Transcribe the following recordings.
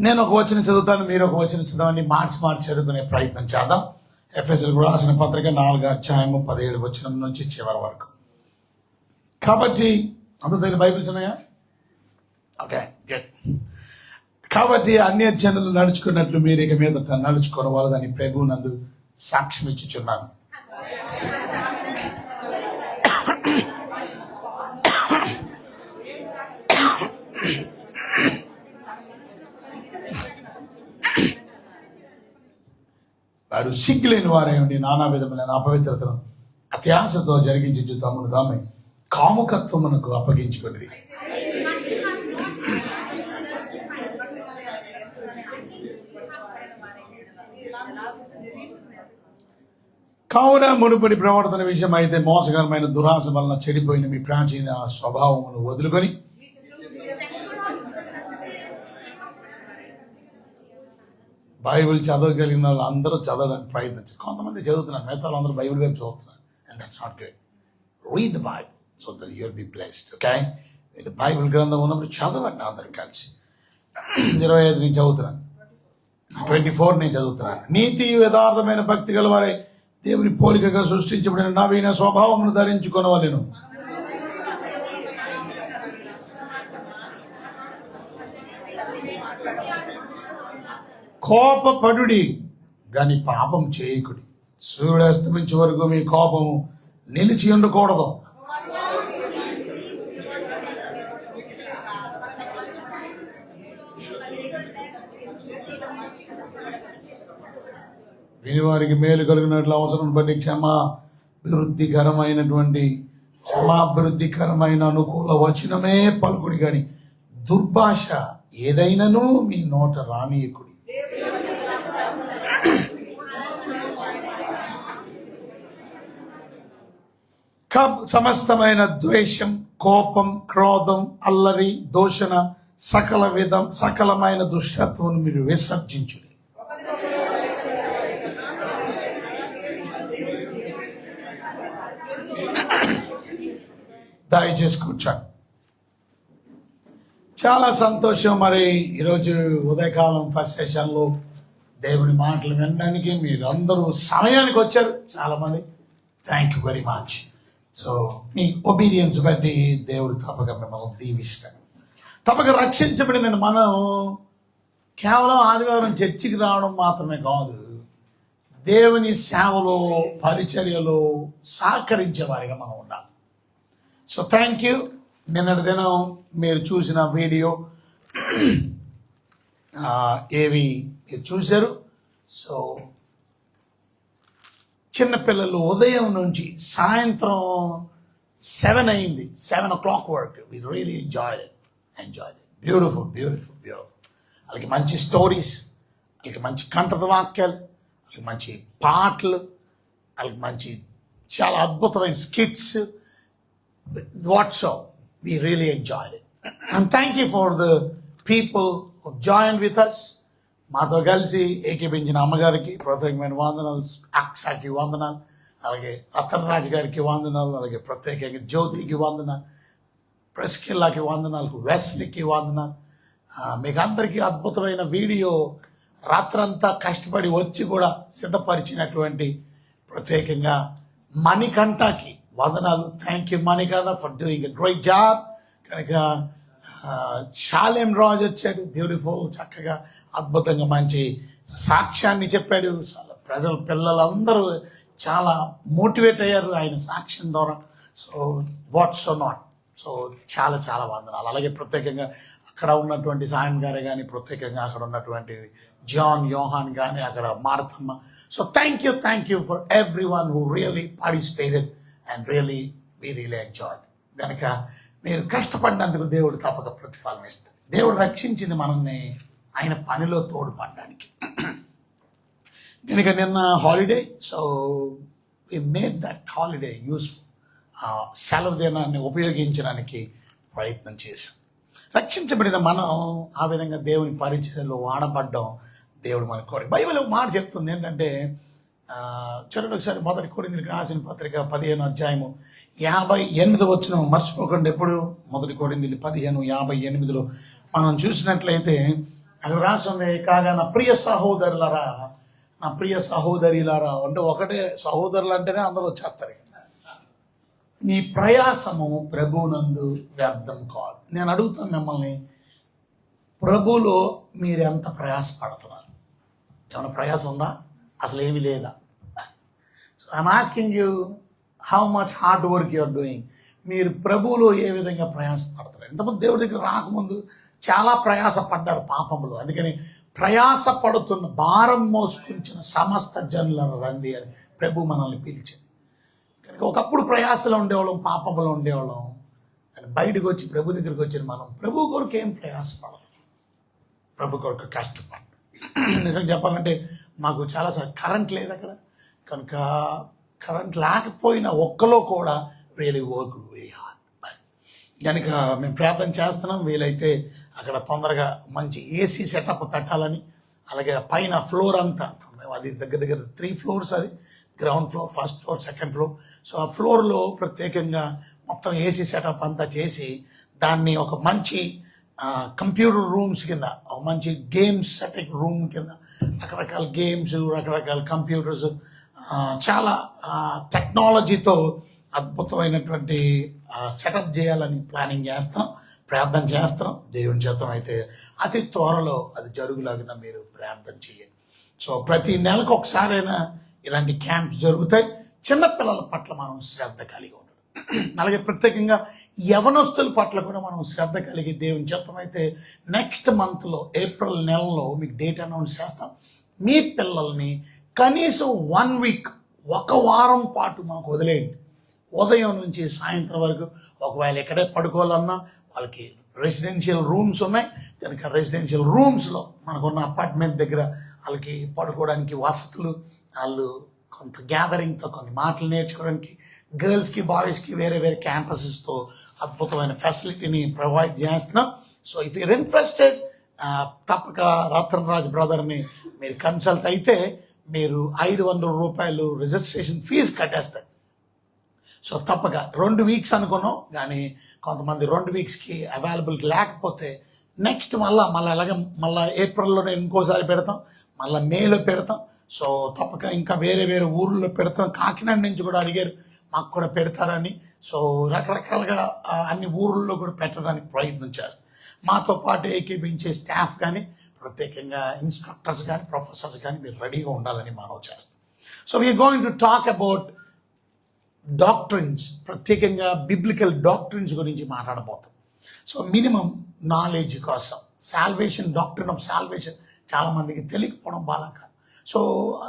నేను ఒక వచనం చదువుతాను, మీరు ఒక వచనం చదవండి. మార్చి చదువుకునే ప్రయత్నం చేద్దాం. ఎఫెసీయులకు రాసిన పత్రిక 4:17 నుంచి చివరి వరకు. కాబట్టి అంత దగ్గర బైబిల్స్ ఉన్నాయా? Okay, good. కాబట్టి అన్యజనులు నడుచుకున్నట్లు మీరు ఇక మీద నడుచుకోవాలని ప్రభువు నందు సాక్ష్యం ఇచ్చుచున్నాను. వారు సిగ్గులేని వారై ఉండి నానా విధములైన అపవిత్రతను అత్యాశతో జరిగించు తమను తామే కాముకత్వమునకు అప్పగించుకున్నది. కావున మునుపటి ప్రవర్తన విషయం అయితే మోసకరమైన దురాశ వలన చెడిపోయిన మీ ప్రాచీన స్వభావమును వదులుకొని బైబిల్ చదవగలిగిన వాళ్ళు అందరూ చదవడానికి ప్రయత్నించారు. కొంతమంది చదువుతున్నారు, మిగతా అందరూ బైబిల్ వైపు చదువుతున్నారు. And that's not good. Read the Bible so that you will be blessed. Okay, ఇది బైబిల్ గ్రంథం ఉన్నప్పుడు చదవండి అందరూ కలిసి. 25 నేను చదువుతున్నాను, 24 నేను చదువుతున్నాను. నీతి యథార్థమైన భక్తి గల వారే దేవుని పోలికగా సృష్టించబడిన నవీన స్వభావమును ధరించుకొనవలెను. కోపపడుడి దాని పాపం చేయకుడి. సూర్యుడు అస్తమించే వరకు మీ కోపము నిలిచి ఉండకూడదు. వినివారికి మేలు కలిగినట్లు అవసరం బట్టి క్షమాభివృద్ధికరమైన అనుకూల వచనమే పలుకుడి గాని దుర్భాష ఏదైనను మీ నోట రానీయకుడి. సమస్తమైన ద్వేషం, కోపం, క్రోధం, అల్లరి, దూషణ, సకలమైన దుష్టత్వం మీరు విసర్జించుడి. దయచేసి కూర్చోండి. చాలా సంతోషం. మరి ఈరోజు ఉదయకాలం ఫస్ట్ సెషన్లో దేవుని మాటలు వినడానికి మీరు అందరూ సమయానికి వచ్చారు చాలామంది. Thank you very much. So me obedience బట్టి దేవుడు తప్పక మిమ్మల్ని దీవిస్తాడు. తప్పక రక్షించబడిన మనం కేవలం ఆదివారం చర్చికి రావడం మాత్రమే కాదు, దేవుని సేవలో పరిచర్యలో సహకరించే వారిగా మనం ఉండాలి. So thank you. నిన్నటి దినం మీరు చూసిన వీడియో ఏవి మీరు చూశారు. సో చిన్నపిల్లలు ఉదయం నుంచి సాయంత్రం 7 అయింది, 7 o'clock వరకు వి రియలీ ఎంజాయ్డ్ బ్యూటిఫుల్. వాళ్ళకి మంచి స్టోరీస్, వాళ్ళకి మంచి కంఠత వాక్యాలు, వాళ్ళకి మంచి పాటలు, వాళ్ళకి మంచి చాలా అద్భుతమైన skits. So we really enjoyed it. And thank you for the people who joined with us. మాతో కలిసి ఏకీపించిన అమ్మగారికి ప్రత్యేకమైన వందనాలు, అక్సాకి వందనాలు, అలాగే రతనరాజు గారికి వందనాలు, అలాగే ప్రత్యేకంగా జ్యోతికి వందనాలు, ప్రెస్కిల్లాకి వందనాలు, వెస్లీకి వందనాలు. మీకు అందరికీ అద్భుతమైన వీడియో రాత్రంతా కష్టపడి వచ్చి కూడా సిద్ధపరిచినటువంటి ప్రత్యేకంగా మణికంఠకి వందనాలు. Thank you Manikanta for doing a great job. కనుక షాలేం రాజు వచ్చాడు, బ్యూటిఫుల్, చక్కగా అద్భుతంగా మంచి సాక్ష్యాన్ని చెప్పాడు. పిల్లలందరూ చాలా మోటివేట్ అయ్యారు ఆయన సాక్ష్యం ద్వారా. So what's not. సో చాలా వందనాలు. అలాగే ప్రత్యేకంగా అక్కడ ఉన్నటువంటి సాయం గారే కానీ, ప్రత్యేకంగా అక్కడ ఉన్నటువంటి జాన్ యోహాన్ కానీ, అక్కడ మారతమ్మ. So thank you for everyone who really participated and really we really enjoyed. కనుక మీరు కష్టపడినందుకు దేవుడు తప్పక ప్రతిఫలం ఇస్తాడు. దేవుడు రక్షించింది మనల్ని ఆయన పనిలో తోడ్పడడానికి. కనుక నిన్న holiday, so we made that holiday useful. సెలవు దినాన్ని ఉపయోగించడానికి ప్రయత్నం చేశాం. రక్షించబడిన మనం ఆ విధంగా దేవుని పరిచర్యలో వాడబడ్డం దేవుడు మన కోరిక. బైబిల్ ఒక మాట చెప్తుంది ఏంటంటే, చూడండి ఒకసారి 1 కొరింథీయులకు రాసిన పత్రిక 15వ అధ్యాయము 58వ వచనం మర్చిపోకండి. ఎప్పుడు 1 కొరింథీయులు 15:58లో మనం చూసినట్లయితే అక్కడ రాస్తుంది, కాగా నా ప్రియ సహోదరులరా, నా ప్రియ సహోదరిలారా, అంటే ఒకటే సహోదరులు అంటేనే అందరూ వచ్చేస్తారు. నీ ప్రయాసము ప్రభువునందు వ్యర్థం కాదు. నేను అడుగుతాను మిమ్మల్ని, ప్రభులో మీరు ఎంత ప్రయాసపడుతున్నారు? ఏమైనా ప్రయాసం ఉందా? అసలు ఏమీ లేదా? So I'm asking you, how much hard work you are doing? మీరు ప్రభువులో ఏ విధంగా ప్రయాసపడతారు? ఇంతకుముందు దేవుడి దగ్గర రాకముందు చాలా ప్రయాసపడ్డారు పాపములు. అందుకని ప్రయాసపడుతున్న భారం మోసుకుంచిన సమస్త జనులను రండి అని ప్రభు మనల్ని పిలిచింది. కనుక ఒకప్పుడు ప్రయాసలో ఉండేవాళ్ళం, పాపంలో ఉండేవాళ్ళం. కానీ బయటకు వచ్చి ప్రభు దగ్గరికి వచ్చిన మనం ప్రభు కొరకు ఏం ప్రయాసపడతాం? ప్రభు కొరకు కష్టపడ. నిజంగా చెప్పాలంటే మాకు చాలాసార్లు కరెంట్ లేదు అక్కడ. కనుక కరెంట్ లేకపోయినా ఒక్కలో కూడా రియలీ వర్క్ వెరీ హార్డ్. కనుక మేము ప్రార్థన చేస్తున్నాం, వీలైతే అక్కడ తొందరగా మంచి ఏసీ సెటప్ పెట్టాలని. అలాగే పైన ఫ్లోర్ అంతా, అది దగ్గర దగ్గర 3 floors, అది ground floor, first floor, second floor. So ఆ ఫ్లోర్లో ప్రత్యేకంగా మొత్తం ఏసీ సెటప్ అంతా చేసి దాన్ని ఒక మంచి కంప్యూటర్ రూమ్స్ కింద, ఒక మంచి గేమ్స్ సెటప్ రూమ్ కింద రకరకాల గేమ్స్, రకరకాల కంప్యూటర్స్, చాలా టెక్నాలజీతో అద్భుతమైనటువంటి సెటప్ చేయాలని ప్లానింగ్ చేస్తాం, ప్రార్థన చేస్తాం. దేవుని చేతం అయితే అతి త్వరలో అది జరుగులాగిన మీరు ప్రార్థన చేయండి. సో ప్రతి నెలకు ఒకసారైనా ఇలాంటి క్యాంప్స్ జరుగుతాయి. చిన్నపిల్లల పట్ల మనం శ్రద్ధ కలిగి ఉండడం, అలాగే ప్రత్యేకంగా యవనస్తుల పట్ల కూడా మనం శ్రద్ధ కలిగి దేవుని చిత్తం అయితే నెక్స్ట్ మంత్లో ఏప్రిల్ నెలలో మీకు డేట్ అనౌన్స్ చేస్తాం. మీ పిల్లల్ని కనీసం 1 week, 1 వారం పాటు మాకు వదిలేయండి. ఉదయం నుంచి సాయంత్రం వరకు. ఒకవేళ ఎక్కడే పడుకోవాలన్నా వాళ్ళకి రెసిడెన్షియల్ రూమ్స్ ఉన్నాయి. కనుక రెసిడెన్షియల్ రూమ్స్లో మనకున్న అపార్ట్మెంట్ దగ్గర వాళ్ళకి పడుకోవడానికి వసతులు, వాళ్ళు కొంత గ్యాదరింగ్తో కొన్ని మాటలు నేర్చుకోవడానికి, గర్ల్స్కి బాయ్స్కి వేరే వేరే క్యాంపసెస్తో అద్భుతమైన ఫెసిలిటీని ప్రొవైడ్ చేస్తున్నాం. సో ఇఫ్ యూర్ ఇంట్రెస్టెడ్, తప్పక రతన్ రాజ్ బ్రదర్ని మీరు కన్సల్ట్ అయితే మీరు 500 రూపాయలు రిజిస్ట్రేషన్ ఫీజు కట్టేస్తారు. సో తప్పక 2 weeks అనుకున్నాం, కానీ కొంతమంది 2 weeksకి అవైలబుల్ లేకపోతే నెక్స్ట్ మళ్ళీ అలాగే ఏప్రిల్లోనే ఇంకోసారి పెడతాం, మళ్ళీ మేలో పెడతాం. సో తప్పక ఇంకా వేరే వేరే ఊర్లో పెడతాం. కాకినాడ నుంచి కూడా అడిగారు మాకు కూడా పెడతారని. సో రకరకాలుగా అన్ని ఊర్లలో కూడా పెట్టడానికి ప్రయత్నం చేస్తాం. మాతో పాటు ఏకీభించే స్టాఫ్ కానీ, ప్రత్యేకంగా ఇన్స్ట్రక్టర్స్ కానీ, ప్రొఫెసర్స్ కానీ మీరు రెడీగా ఉండాలని మనం చేస్తాం. So we're going to talk about doctrines, ప్రత్యేకంగా బిబ్లికల్ డాక్ట్రిన్స్ గురించి మాట్లాడబోతాం. సో మినిమం నాలెడ్జ్ కోసం, సాల్వేషన్, డాక్ట్రిన్ ఆఫ్ సాల్వేషన్ చాలామందికి తెలియకపోవడం బాధాకరం. సో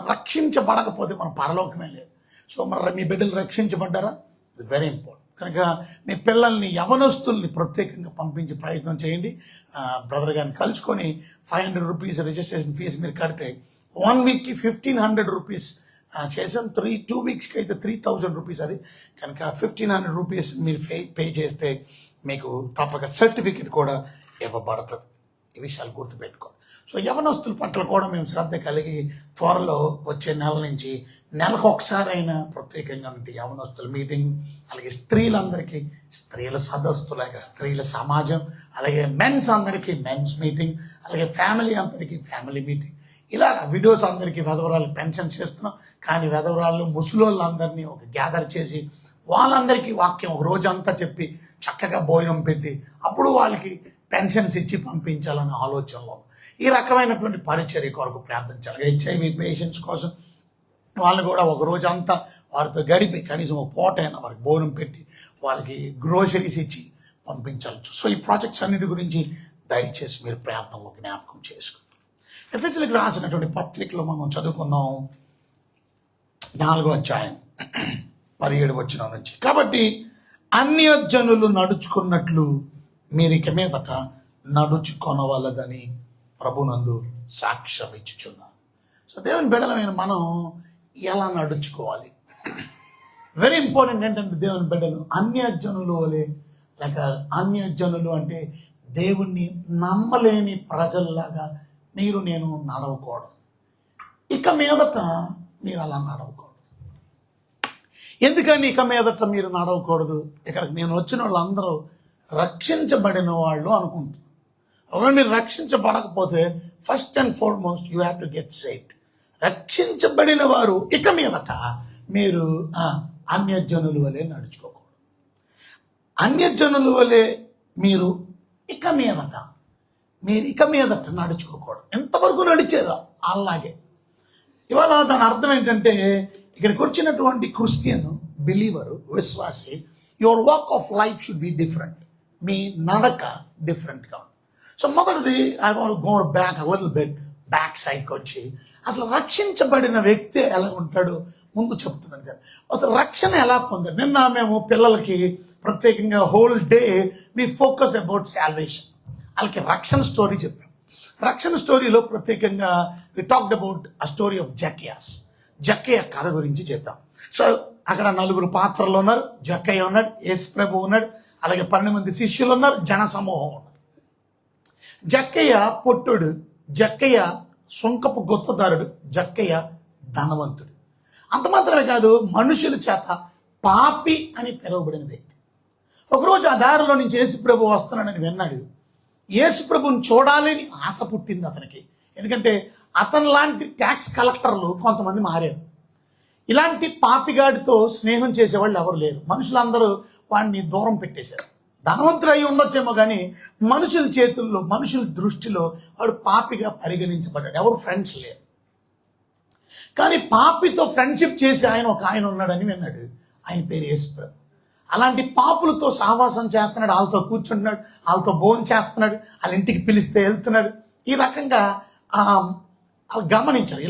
రక్షించబడకపోతే మన పరలోకమే లేదు. సో మరి మీ బిడ్డలు రక్షించబడ్డారా? ఇది వెరీ ఇంపార్టెంట్. కనుక మీ పిల్లల్ని, యవనస్తుల్ని ప్రత్యేకంగా పంపించే ప్రయత్నం చేయండి. బ్రదర్ గారిని కలుసుకొని 500 రూపీస్ రిజిస్ట్రేషన్ ఫీజు మీరు కడితే 1 weekకి 1500 రూపీస్ చేసాం. 2 weeksకి అయితే 3000 రూపీస్ అది. కనుక 1500 రూపీస్ మీరు పే చేస్తే మీకు తప్పక సర్టిఫికెట్ కూడా ఇవ్వబడుతుంది. ఈ విషయాలు గుర్తుపెట్టుకోండి. సో యవనస్తుల పట్ల కూడా మేము శ్రద్ధ కలిగి త్వరలో వచ్చే నెల నుంచి నెలకు ఒకసారైనా ప్రత్యేకంగా ఉంటే యవనస్తుల మీటింగ్, అలాగే స్త్రీలందరికీ స్త్రీల సదస్సు, లేక స్త్రీల సమాజం, అలాగే మెన్స్ అందరికీ మెన్స్ మీటింగ్, అలాగే ఫ్యామిలీ అందరికీ ఫ్యామిలీ మీటింగ్. ఇలా విడోస్ అందరికీ, విధవరాలకు పెన్షన్స్ ఇస్తున్నాం. కానీ విధవరాళ్ళు, ముసలోళ్ళందరినీ ఒక గ్యాదర్ చేసి వాళ్ళందరికీ వాక్యం ఒక రోజంతా చెప్పి చక్కగా భోజనం పెట్టి అప్పుడు వాళ్ళకి పెన్షన్స్ ఇచ్చి పంపించాలనే ఆలోచనలో ఈ రకమైనటువంటి పరిచర్య కొరకు ప్రార్థించాలి. HIV పేషెంట్స్ కోసం వాళ్ళని కూడా ఒక రోజంతా వారితో గడిపి కనీసం ఒక పూట అయినా వారికి భోజనం పెట్టి వాళ్ళకి గ్రోసరీస్ ఇచ్చి పంపించాలి. సో ఈ ప్రాజెక్ట్స్ అన్నిటి గురించి దయచేసి మీరు ప్రార్థనలో జ్ఞాపకం చేసుకోండి. ఎఫెసీయులకు రాసినటువంటి పత్రికలో మనం చదువుకున్నాం 4వ అధ్యాయం 17వ వచనం నుంచి. కాబట్టి అన్యజనులు నడుచుకున్నట్లు మీరు ఇక మీదట నడుచుకొనవలదని ప్రభునందు సాక్ష్యం ఇచ్చుచున్నాను. సో దేవుని బిడ్డలమైన మనం ఎలా నడుచుకోవాలి? Very important. ఏంటంటే దేవుని బిడ్డలు అన్యజనులు వలె, లేక అన్యజనులు అంటే దేవుణ్ణి నమ్మలేని ప్రజల్లాగా నేను నడవకూడదు. ఇక మీదట మీరు అలా నడవకూడదు. ఎందుకని ఇక మీదట మీరు నడవకూడదు? ఇక్కడ నేను వచ్చిన వాళ్ళందరూ రక్షించబడిన వాళ్ళు అనుకుంటున్నారు. ఒకవేళ మీరు రక్షించబడకపోతే first and foremost you have to get saved. రక్షించబడిన వారు ఇక మీదట మీరు అన్యజనుల వలె నడుచుకోకూడదు. అన్యజనుల వలె మీరు ఇక మీదట నడుచుకోకూడదు. ఎంతవరకు నడిచేదా అలాగే. ఇవాళ దాని అర్థం ఏంటంటే, ఇక్కడికి వచ్చినటువంటి క్రిస్టియన్ బిలీవరు, విశ్వాసి, your walk of life should be different. మీ నడక డిఫరెంట్గా ఉంది. సో మొదటిది I want go back little bit back సైడ్కి వచ్చి అసలు రక్షించబడిన వ్యక్తి ఎలా ఉంటాడో ముందు చెప్తున్నాను కదా. అసలు రక్షణ ఎలా పొందారు. నిన్న మేము పిల్లలకి ప్రత్యేకంగా whole day we focused about salvation. వాళ్ళకి రక్షణ స్టోరీ చెప్పాం. రక్షణ స్టోరీలో ప్రత్యేకంగా we talked about a story of Jakkayya కథ గురించి చెప్పాం. సో అక్కడ 4 పాత్రలు ఉన్నారు. జక్కయ్య ఉన్నాడు, యేసు ప్రభు ఉన్నాడు, అలాగే 12 మంది శిష్యులు ఉన్నారు, జన సమూహం ఉన్నారు. జక్కయ్య పొట్టుడు, జక్కయ్య సొంకపు గుత్తదారుడు, జక్కయ్య ధనవంతుడు. అంత మాత్రమే కాదు, మనుషుల చేత పాపి అని పిలువబడిన వ్యక్తి. ఒకరోజు ఆ దారిలో నుంచి యేసు ప్రభు వస్తున్నాడని విన్నాడు. యేసు ప్రభుని చూడాలని ఆశ పుట్టింది అతనికి. ఎందుకంటే అతను లాంటి ట్యాక్స్ కలెక్టర్లు కొంతమంది మారారు. ఇలాంటి పాపిగాడితో స్నేహం చేసేవాళ్ళు ఎవరు లేరు. మనుషులందరూ వాడిని దూరం పెట్టేశారు. ధనవంతుడు అయి ఉండొచ్చేమో కానీ మనుషుల చేతుల్లో, మనుషుల దృష్టిలో వాడు పాపిగా పరిగణించబడ్డాడు. ఎవరు ఫ్రెండ్స్ లేరు. కానీ పాపితో ఫ్రెండ్షిప్ చేసి ఒక ఆయన ఉన్నాడని విన్నాడు. ఆయన పేరు యేసు ప్రభు. అలాంటి పాపులతో సహవాసం చేస్తున్నాడు, వాళ్ళతో కూర్చుంటున్నాడు, వాళ్ళతో భోజనం చేస్తున్నాడు, వాళ్ళ ఇంటికి పిలిస్తే వెళ్తున్నాడు. ఈ రకంగా గమనించారు.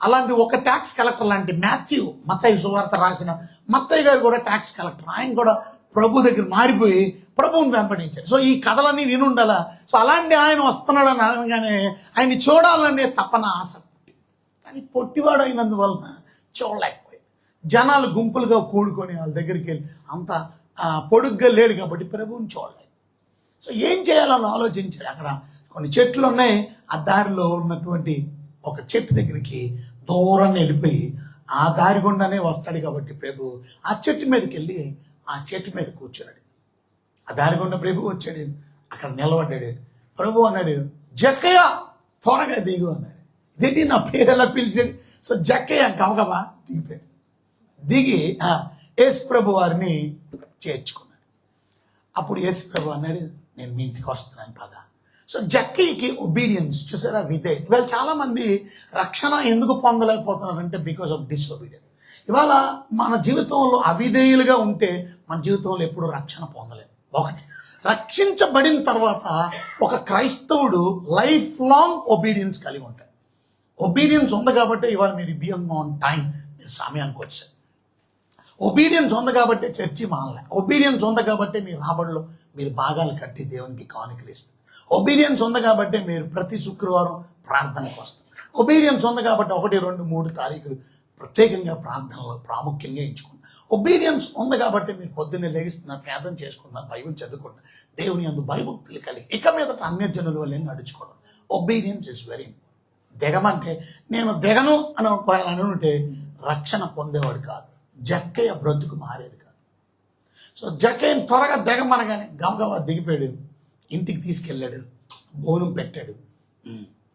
అలాంటి ఒక ట్యాక్స్ కలెక్టర్ లాంటి మాథ్యూ, మత్తయి సువార్త రాసిన మత్తయి గారు కూడా ట్యాక్స్ కలెక్టర్. ఆయన కూడా ప్రభు దగ్గర మారిపోయి ప్రభువుని వెంబడించారు. సో ఈ కథలన్నీ వినుండాలా. సో అలాంటి ఆయన వస్తున్నాడని అనగానే ఆయన్ని చూడాలనే తపన, ఆస పుట్టి, కానీ పొట్టివాడు అయినందువలన చూడలేకపోయాడు. జనాలు గుంపులుగా కూడుకొని వాళ్ళ దగ్గరికి వెళ్ళి అంత పొడుగ్గా లేడు కాబట్టి ప్రభువుని చూడలేదు. సో ఏం చేయాలని ఆలోచించాడు. అక్కడ కొన్ని చెట్లు ఉన్నాయి. ఆ దారిలో ఉన్నటువంటి ఒక చెట్టు దగ్గరికి దూరాన్ని వెళ్ళిపోయి ఆ దారి గుండానే వస్తాడు కాబట్టి ప్రభు ఆ చెట్టు మీదకి వెళ్ళి ఆ చెట్టు మీద కూర్చున్నాడు. ఆ దారి గుండా ప్రభు వచ్చాడు, అక్కడ నిలబడ్డాడు. ప్రభు అన్నాడు, జక్కయ్య త్వరగా దిగు అన్నాడు. ఇదేంటి నా పేరు ఎలా పిలిచాడు. సో జక్కయ్య గబగబా దిగిపోయాడు. దిగి యేసు ప్రభు వారిని చేర్చుకున్నాడు. అప్పుడు యేసు ప్రభు అన్నాడు, నేను మీ ఇంటికి వస్తున్నాను పద. సో జక్కయ్యకి ఒబీడియన్స్, చూసారా, విధేయత. ఇవాళ చాలా మంది రక్షణ ఎందుకు పొందలేకపోతున్నారంటే బికాస్ ఆఫ్ డిసొబీడియన్స్. ఇవాళ మన జీవితంలో అవిధేయులుగా ఉంటే మన జీవితంలో ఎప్పుడు రక్షణ పొందలేము. ఒకటి, రక్షించబడిన తర్వాత ఒక క్రైస్తవుడు లైఫ్ లాంగ్ ఒబీడియన్స్ కలిగి ఉంటాడు. ఒబీడియన్స్ ఉంది కాబట్టి ఇవాళ మీరు బియింగ్ ఆన్ టైం, మీరు సమయానికి వచ్చారు. ఒబీడియన్స్ ఉంది కాబట్టి చర్చి మానలే. ఒబీడియన్స్ ఉంది కాబట్టి మీ రాబడిలో మీరు భాగాలు కట్టి దేవునికి కానుకలు ఇస్తారు. ఒబీడియన్స్ ఉంది కాబట్టి మీరు ప్రతి శుక్రవారం ప్రార్థనకు వస్తారు. ఒబీడియన్స్ ఉంది కాబట్టి 1, 2, 3 తారీఖులు ప్రత్యేకంగా ప్రార్థనలో ప్రాముఖ్యంగా ఎంచుకుంటారు. ఒబీడియన్స్ ఉంది కాబట్టి మీరు పొద్దున్నే లేగిస్తున్నారు, ప్రార్థన చేసుకున్నారు, బైబిల్ చదువుకుంటారు, దేవుని యందు భయభక్తులు కలిగి ఇక మీదట అన్యజనుల వల్లే నడుచుకోవడం. Obedience is very important. దిగమంటే నేను దిగను అని ఉంటే రక్షణ పొందేవాడు కాదు. జక్కయ్య బ్రతుకు మారేది కాదు. సో జక్కయ్యని త్వరగా దిగమనగానే గమగమా దిగిపోయాడు. ఇంటికి తీసుకెళ్ళాడు, భోజనం పెట్టాడు.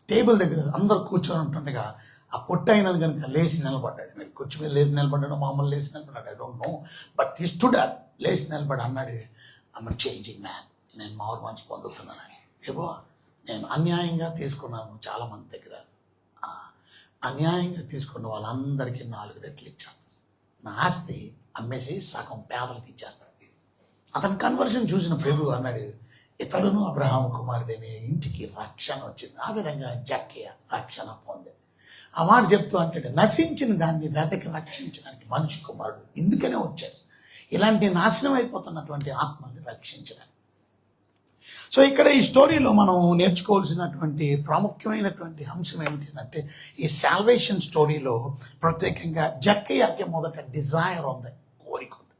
టేబుల్ దగ్గర అందరు కూర్చొని ఉంటుండగా ఆ పొట్టైనది కనుక లేచి నిలబడ్డాడు. మీరు కూర్చు మీద లేచి నిలబడ్డాడు, మామూలు లేచి నిలబడ్డాడు, I don't know, but he stood up, లేచి నిలబడి అన్నాడు, ఐఎమ్ చేంజింగ్ మ్యాన్, నేను మారు మనసు పొందుతున్నాను. ఏవో నేను అన్యాయంగా తీసుకున్నాను, చాలామంది దగ్గర అన్యాయంగా తీసుకున్న వాళ్ళందరికీ 4 రెట్లు ఇచ్చేస్తాను. నా ఆస్తి అమ్మేసి సగం పేదలకు ఇచ్చేస్తాను. అతని కన్వర్షన్ చూసిన ప్రభు అన్నాడు, ఇతడును అబ్రహాము కుమారుడని ఇంటికి రక్షణ వచ్చింది. ఆ విధంగా జక్కయ్య రక్షణ పొందాడు. ఆ మాట చెప్తూ అంటాడు, నశించిన దాన్ని వెతకి రక్షించడానికి మనిషి కుమారుడు ఇందుకనే వచ్చాడు, ఇలాంటి నాశనం అయిపోతున్నటువంటి ఆత్మల్ని రక్షించడానికి. సో ఇక్కడ ఈ స్టోరీలో మనం నేర్చుకోవాల్సినటువంటి ప్రాముఖ్యమైనటువంటి అంశం ఏమిటి అంటే, ఈ సాల్వేషన్ స్టోరీలో ప్రత్యేకంగా జక్కయ్యకి మొదట డిజైర్ ఉంది, కోరిక ఉంది.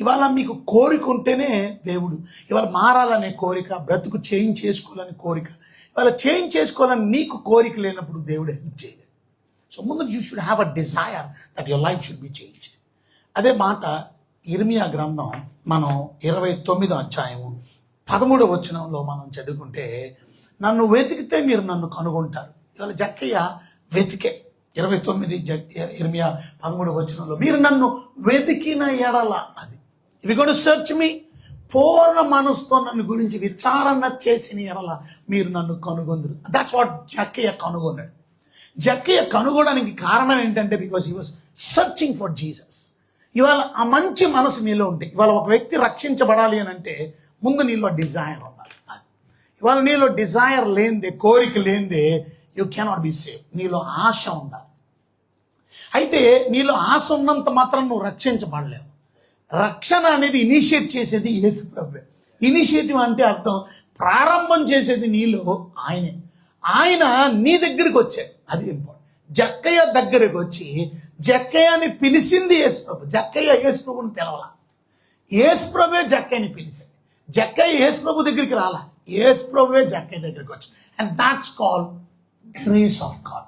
ఇవాళ మీకు కోరిక ఉంటేనే దేవుడు, ఇవాళ మారాలనే కోరిక, బ్రతుకు చేంజ్ చేసుకోవాలని కోరిక, ఇవాళ చేంజ్ చేసుకోవాలని నీకు కోరిక లేనప్పుడు దేవుడు హెల్ప్ చేయలేదు. సో ముందు you should have a desire that your life should B change. అదే మాట ఇర్మియా గ్రంథం మనం 29వ అధ్యాయము 13వ వచనంలో మనం చదువుకుంటే, నన్ను వెతికితే మీరు నన్ను కనుగొంటారు. ఇవాళ జక్కయ్య వెతికే 29 ఇర్మియా 13వ వచనంలో, మీరు నన్ను వెతికిన ఎడల, అది ఇవి కూడా సెర్చ్ మీ, పూర్ణ మనసుతో నన్ను గురించి విచారణ చేసిన ఎడల మీరు నన్ను కనుగొందురు. దట్స్ వాట్ జక్కయ్య కనుగొన్నాడు. జక్కయ్య కనుగొనడానికి కారణం ఏంటంటే, because he was searching for Jesus. ఇవాళ ఆ మంచి మనసు నీలో ఉంటే, ఇవాళ ఒక వ్యక్తి రక్షించబడాలి అని అంటే ముందు నీలో డిజైర్ ఉండాలి. ఇవాళ నీలో డిజైర్ లేనిదే, కోరిక లేనిదే యూ కెనాట్ బి సేవ్. నీలో ఆశ ఉండాలి. అయితే నీలో ఆశ ఉన్నంత మాత్రం నువ్వు రక్షించబడలేవు. రక్షణ అనేది ఇనిషియేట్ చేసేది యేసు ప్రభువే. ఇనిషియేటివ్ అంటే అర్థం, ప్రారంభం చేసేది నీలో ఆయనే. ఆయన నీ దగ్గరికి వచ్చాడు, అది ఇంపార్టెంట్. జక్కయ్య దగ్గరికి వచ్చి జక్కయ్యని పిలిచింది యేసు ప్రభు. జక్కయ్య యేసు ప్రభుని పిలవాల, యేసు ప్రభువే జక్కయ్యని పిలిచాడు. జక్కయ్య యేసు ప్రభు దగ్గరికి రాలా, యేసు ప్రభువే జక్కయ్య దగ్గరికి వచ్చాడు. And that's called grace of God,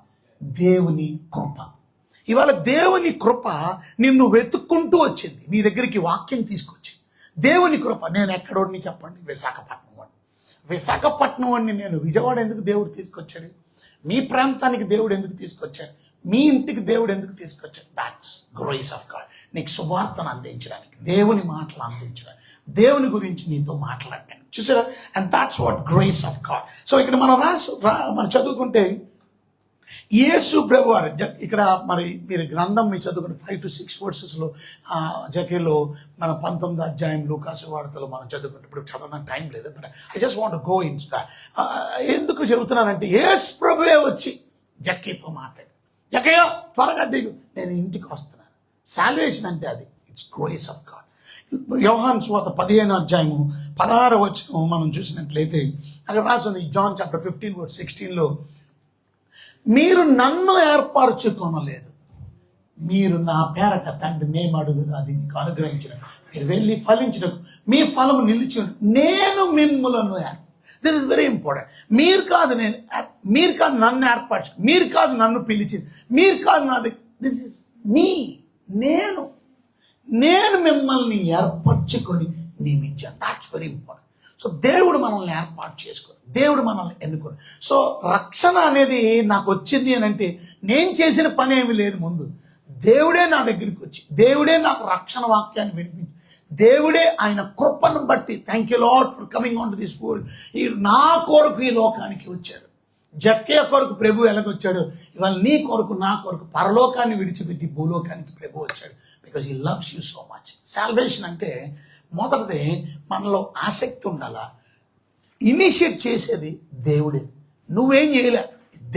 దేవుని కృప. ఇవాళ దేవుని కృప నిన్ను వెతుక్కుంటూ వచ్చింది, నీ దగ్గరికి వాక్యం తీసుకొచ్చింది. దేవుని కృప. నేను ఎక్కడోడిని చెప్పండి, విశాఖపట్నం వాడిని. విశాఖపట్నం వాడిని నేను విజయవాడ ఎందుకు దేవుడు తీసుకొచ్చాడు? మీ ప్రాంతానికి దేవుడు ఎందుకు తీసుకొచ్చాడు? మీ ఇంటికి దేవుడు ఎందుకు తీసుకొచ్చాడు? That's grace of God. నీకు సువార్తను అందించడానికి, దేవుని మాటలు అందించడానికి, దేవుని గురించి నీతో మాట్లాడడానికి, చూసారా? And that's what grace of God. So ఇక్కడ మనం చదువుకుంటే, యేసు ప్రభువారు ఇక్కడ మరి మీరు గ్రంథం మీరు చదువుకుంటే 5 to 6 వర్సెస్లో జకీలో మన 19వ అధ్యాయం లూకాసు వార్తలో మనం చదువుకుంటే, ఇప్పుడు చదవడానికి టైం లేదు, but I just want go in that. ఎందుకు చెబుతున్నానంటే, యేసు ప్రభువే వచ్చి జక్కీతో మాట్లాడు, జక్కయ్య త్వరగా దిగు, నేను ఇంటికి వస్తున్నాను. సాల్వేషన్ అంటే అది, ఇట్స్ గ్రేస్ ఆఫ్ గాడ్. యోహాను సువార్త 15వ అధ్యాయము 16వ వచనం మనం చూసినట్లయితే అక్కడ రాసింది, జాన్ చాప్టర్ 15:16లో, మీరు నన్ను ఏర్పరచుకొనలేదు, మీరు నా పేరట తండ్రి మేము అడుగుదు అది మీకు అనుగ్రహించిన, మీరు వెళ్ళి ఫలించడం, మీ ఫలము నిలిచి, నేను మిమ్ములను. This is very important. మీరు కాదు నన్ను ఏర్పరచు, మీరు కాదు నన్ను పిలిచింది, మీరు కాదు నాది, దిస్ ఇస్ మీ, నేను మిమ్మల్ని ఏర్పరచుకొని నియమించాను. That's very important. సో దేవుడు మనల్ని ఏర్పాటు చేసుకోరు, దేవుడు మనల్ని ఎన్నుకోరు. సో రక్షణ అనేది నాకు వచ్చింది అని అంటే నేను చేసిన పని ఏమి లేదు. ముందు దేవుడే నా దగ్గరికి వచ్చి, దేవుడే నాకు రక్షణ వాక్యాన్ని వినిపించి, దేవుడే ఆయన కృపను బట్టి, thank you lord for coming on to this world, ఈ నా కొరకు ఈ లోకానికి వచ్చాడు. జక్కయ్య కొరకు ప్రభు ఎలాగొచ్చాడు, ఇవాళ నీ కొరకు, నా కొరకు పరలోకాన్ని విడిచిపెట్టి భూలోకానికి ప్రభు వచ్చాడు. Because he loves you so much. Salvation అంటే మొదటిది మనలో ఆసక్తి ఉండాలా. ఇనిషియేట్ చేసేది దేవుడే, నువ్వేం చేయలే.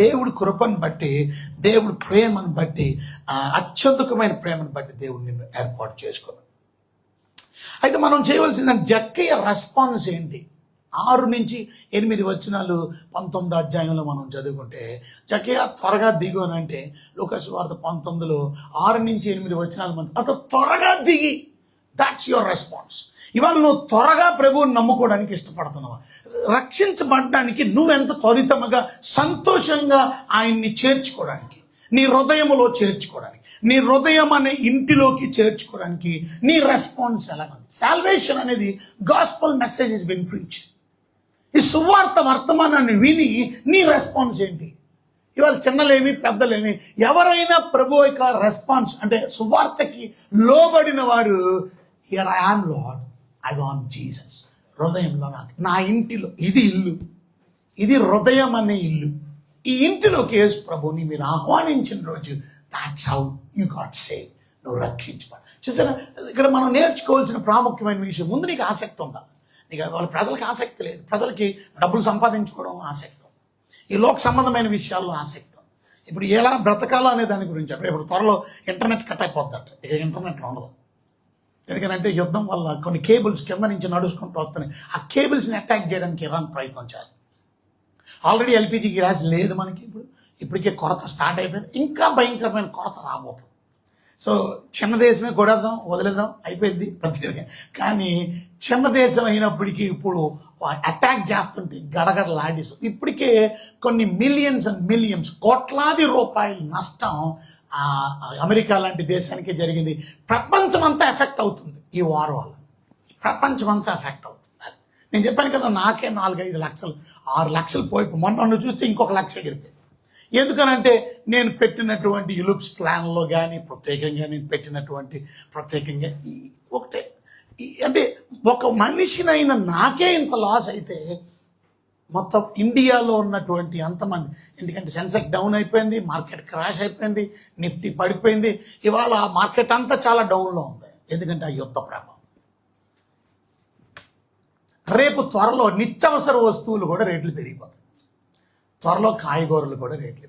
దేవుడి కృపను బట్టి, దేవుడి ప్రేమను బట్టి, అత్యద్భుతమైన ప్రేమను బట్టి దేవుడు నిన్ను ఏర్పాటు చేసుకున్నాడు. అయితే మనం చేయవలసిందంటే, జక్కయ్య రెస్పాన్స్ ఏంటి? 6 నుంచి 8 వచనాలు 19వ అధ్యాయంలో మనం చదువుకుంటే, జక్కయ్య త్వరగా దిగు అని అంటే, లూకాసు వార్త 19లో 6 నుంచి 8 వచనాలు మనం అంత త్వరగా దిగి, దాట్స్ యువర్ రెస్పాన్స్. ఇవాళ నువ్వు త్వరగా ప్రభువుని నమ్ముకోవడానికి ఇష్టపడుతున్నావా? రక్షించబడడానికి నువ్వెంత త్వరితముగా, సంతోషంగా ఆయన్ని చేర్చుకోవడానికి, నీ హృదయములో చేర్చుకోవడానికి, నీ హృదయం అనే ఇంటిలోకి చేర్చుకోవడానికి నీ రెస్పాన్స్ ఎలా ఉంది? సాల్వేషన్ అనేది gospel message is been preached. ఈ సువార్త వర్తమానాన్ని విని నీ రెస్పాన్స్ ఏంటి? ఇవాళ చిన్నలేమి పెద్దలేమి ఎవరైనా ప్రభు యొక్క రెస్పాన్స్ అంటే సువార్తకి లోబడిన వారు, here I am lord, I want Jesus. హృదయంలో నాకు, నా ఇంటిలో, ఇది ఇల్లు, ఇది హృదయం అనే ఇల్లు, ఈ ఇంటిలోకి యేసు ప్రభుని మీరు ఆహ్వానించిన రోజు, that's how you got save. నువ్వు రక్షించబడి. చూసారా, ఇక్కడ మనం నేర్చుకోవాల్సిన ప్రాముఖ్యమైన విషయం, ముందు నీకు ఆసక్తి ఉండాలి. నీకు వాళ్ళ ప్రజలకు ఆసక్తి లేదు. ప్రజలకి డబ్బులు సంపాదించుకోవడం ఆసక్తి, ఈ లోక సంబంధమైన విషయాల్లో ఆసక్తి. ఇప్పుడు ఎలా బ్రతకాలో అనే దాని గురించి అంటే, ఇప్పుడు త్వరలో ఇంటర్నెట్ కట్ అయిపోద్దట, ఇక ఇంటర్నెట్ ఉండదు. ఎందుకంటే యుద్ధం వల్ల కొన్ని కేబుల్స్ కింద నుంచి నడుచుకుంటూ వస్తున్నాయి. ఆ కేబుల్స్ని అటాక్ చేయడానికి ఇరాన్ ప్రయత్నం చేస్తుంది. ఆల్రెడీ ఎల్పిజి గ్యాస్ లేదు మనకి, ఇప్పటికే కొరత స్టార్ట్ అయిపోయింది, ఇంకా భయంకరమైన కొరత రాబోతుంది. సో చిన్న దేశమే కొడేద్దాం, వదిలేద్దాం, అయిపోయింది ప్రతిదీ. కానీ చిన్న దేశం అయినప్పటికీ ఇప్పుడు అటాక్ చేస్తుంటే గడగడలాడిస్తుంది. ఇప్పటికే కొన్ని మిలియన్స్ అండ్ మిలియన్స్, కోట్లాది రూపాయల నష్టం అమెరికా లాంటి దేశానికి జరిగింది. ప్రపంచం అంతా ఎఫెక్ట్ అవుతుంది ఈ వార్ వల్ల, ప్రపంచం అంతా ఎఫెక్ట్ అవుతుంది. నేను చెప్పాను కదా, నాకే 4-5 లక్షలు 6 లక్షలు పోయి మొన్న నువ్వు చూస్తే ఇంకొక 1 లక్ష ఎగిరిపోయింది. ఎందుకనంటే నేను పెట్టినటువంటి యులుప్స్ ప్లాన్లో కానీ ప్రత్యేకంగా నేను పెట్టినటువంటి ప్రత్యేకంగా ఒకటే అంటే ఒక మనిషినైనా నాకే ఇంత లాస్ అయితే మొత్తం ఇండియాలో ఉన్నటువంటి అంతమంది, ఎందుకంటే సెన్సెక్స్ డౌన్ అయిపోయింది, మార్కెట్ క్రాష్ అయిపోయింది, నిఫ్టీ పడిపోయింది, ఇవాళ మార్కెట్ అంతా చాలా డౌన్లో ఉంది. ఎందుకంటే ఆ యుద్ధ ప్రభావం. రేపు త్వరలో నిత్యావసర వస్తువులు కూడా రేట్లు పెరిగిపోతాయి, త్వరలో కాయగూరలు కూడా రేట్లు.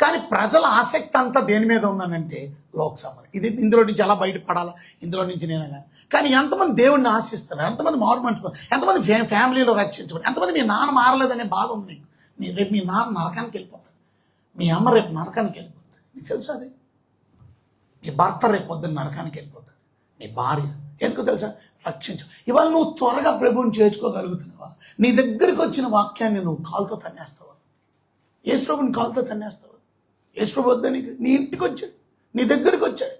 కానీ ప్రజల ఆసక్తి అంతా దేని మీద ఉందనంటే లోక్సభ. ఇందులో నుంచి ఎలా బయటపడాలా, ఇందులో నుంచి నేను. కానీ ఎంతమంది దేవుడిని ఆశిస్తున్నారు, ఎంతమంది మారు మనుషులు, ఎంతమంది ఫ్యామిలీలో రక్షించబడి, ఎంతమంది మీ నాన్న మారలేదనే బాధ ఉంది నీకు. రేపు మీ నాన్న నరకానికి వెళ్ళిపోతాడు, మీ అమ్మ రేపు నరకానికి వెళ్ళిపోతుంది, నీకు తెలుసా అది. నీ భర్త రేపు పొద్దున్న నరకానికి వెళ్ళిపోతాడు, నీ భార్య. ఎందుకు తెలుసా? రక్షించు. ఇవాళ నువ్వు త్వరగా ప్రభువుని చేర్చుకోగలుగుతున్నావా? నీ దగ్గరికి వచ్చిన వాక్యాన్ని నువ్వు కాలుతో తన్నేస్తావా? యేసు ప్రభుని కాలుతో తన్నేస్తావా? యేసు ప్రభు వద్ద నీ ఇంటికి వచ్చాడు, నీ దగ్గరికి వచ్చాడు,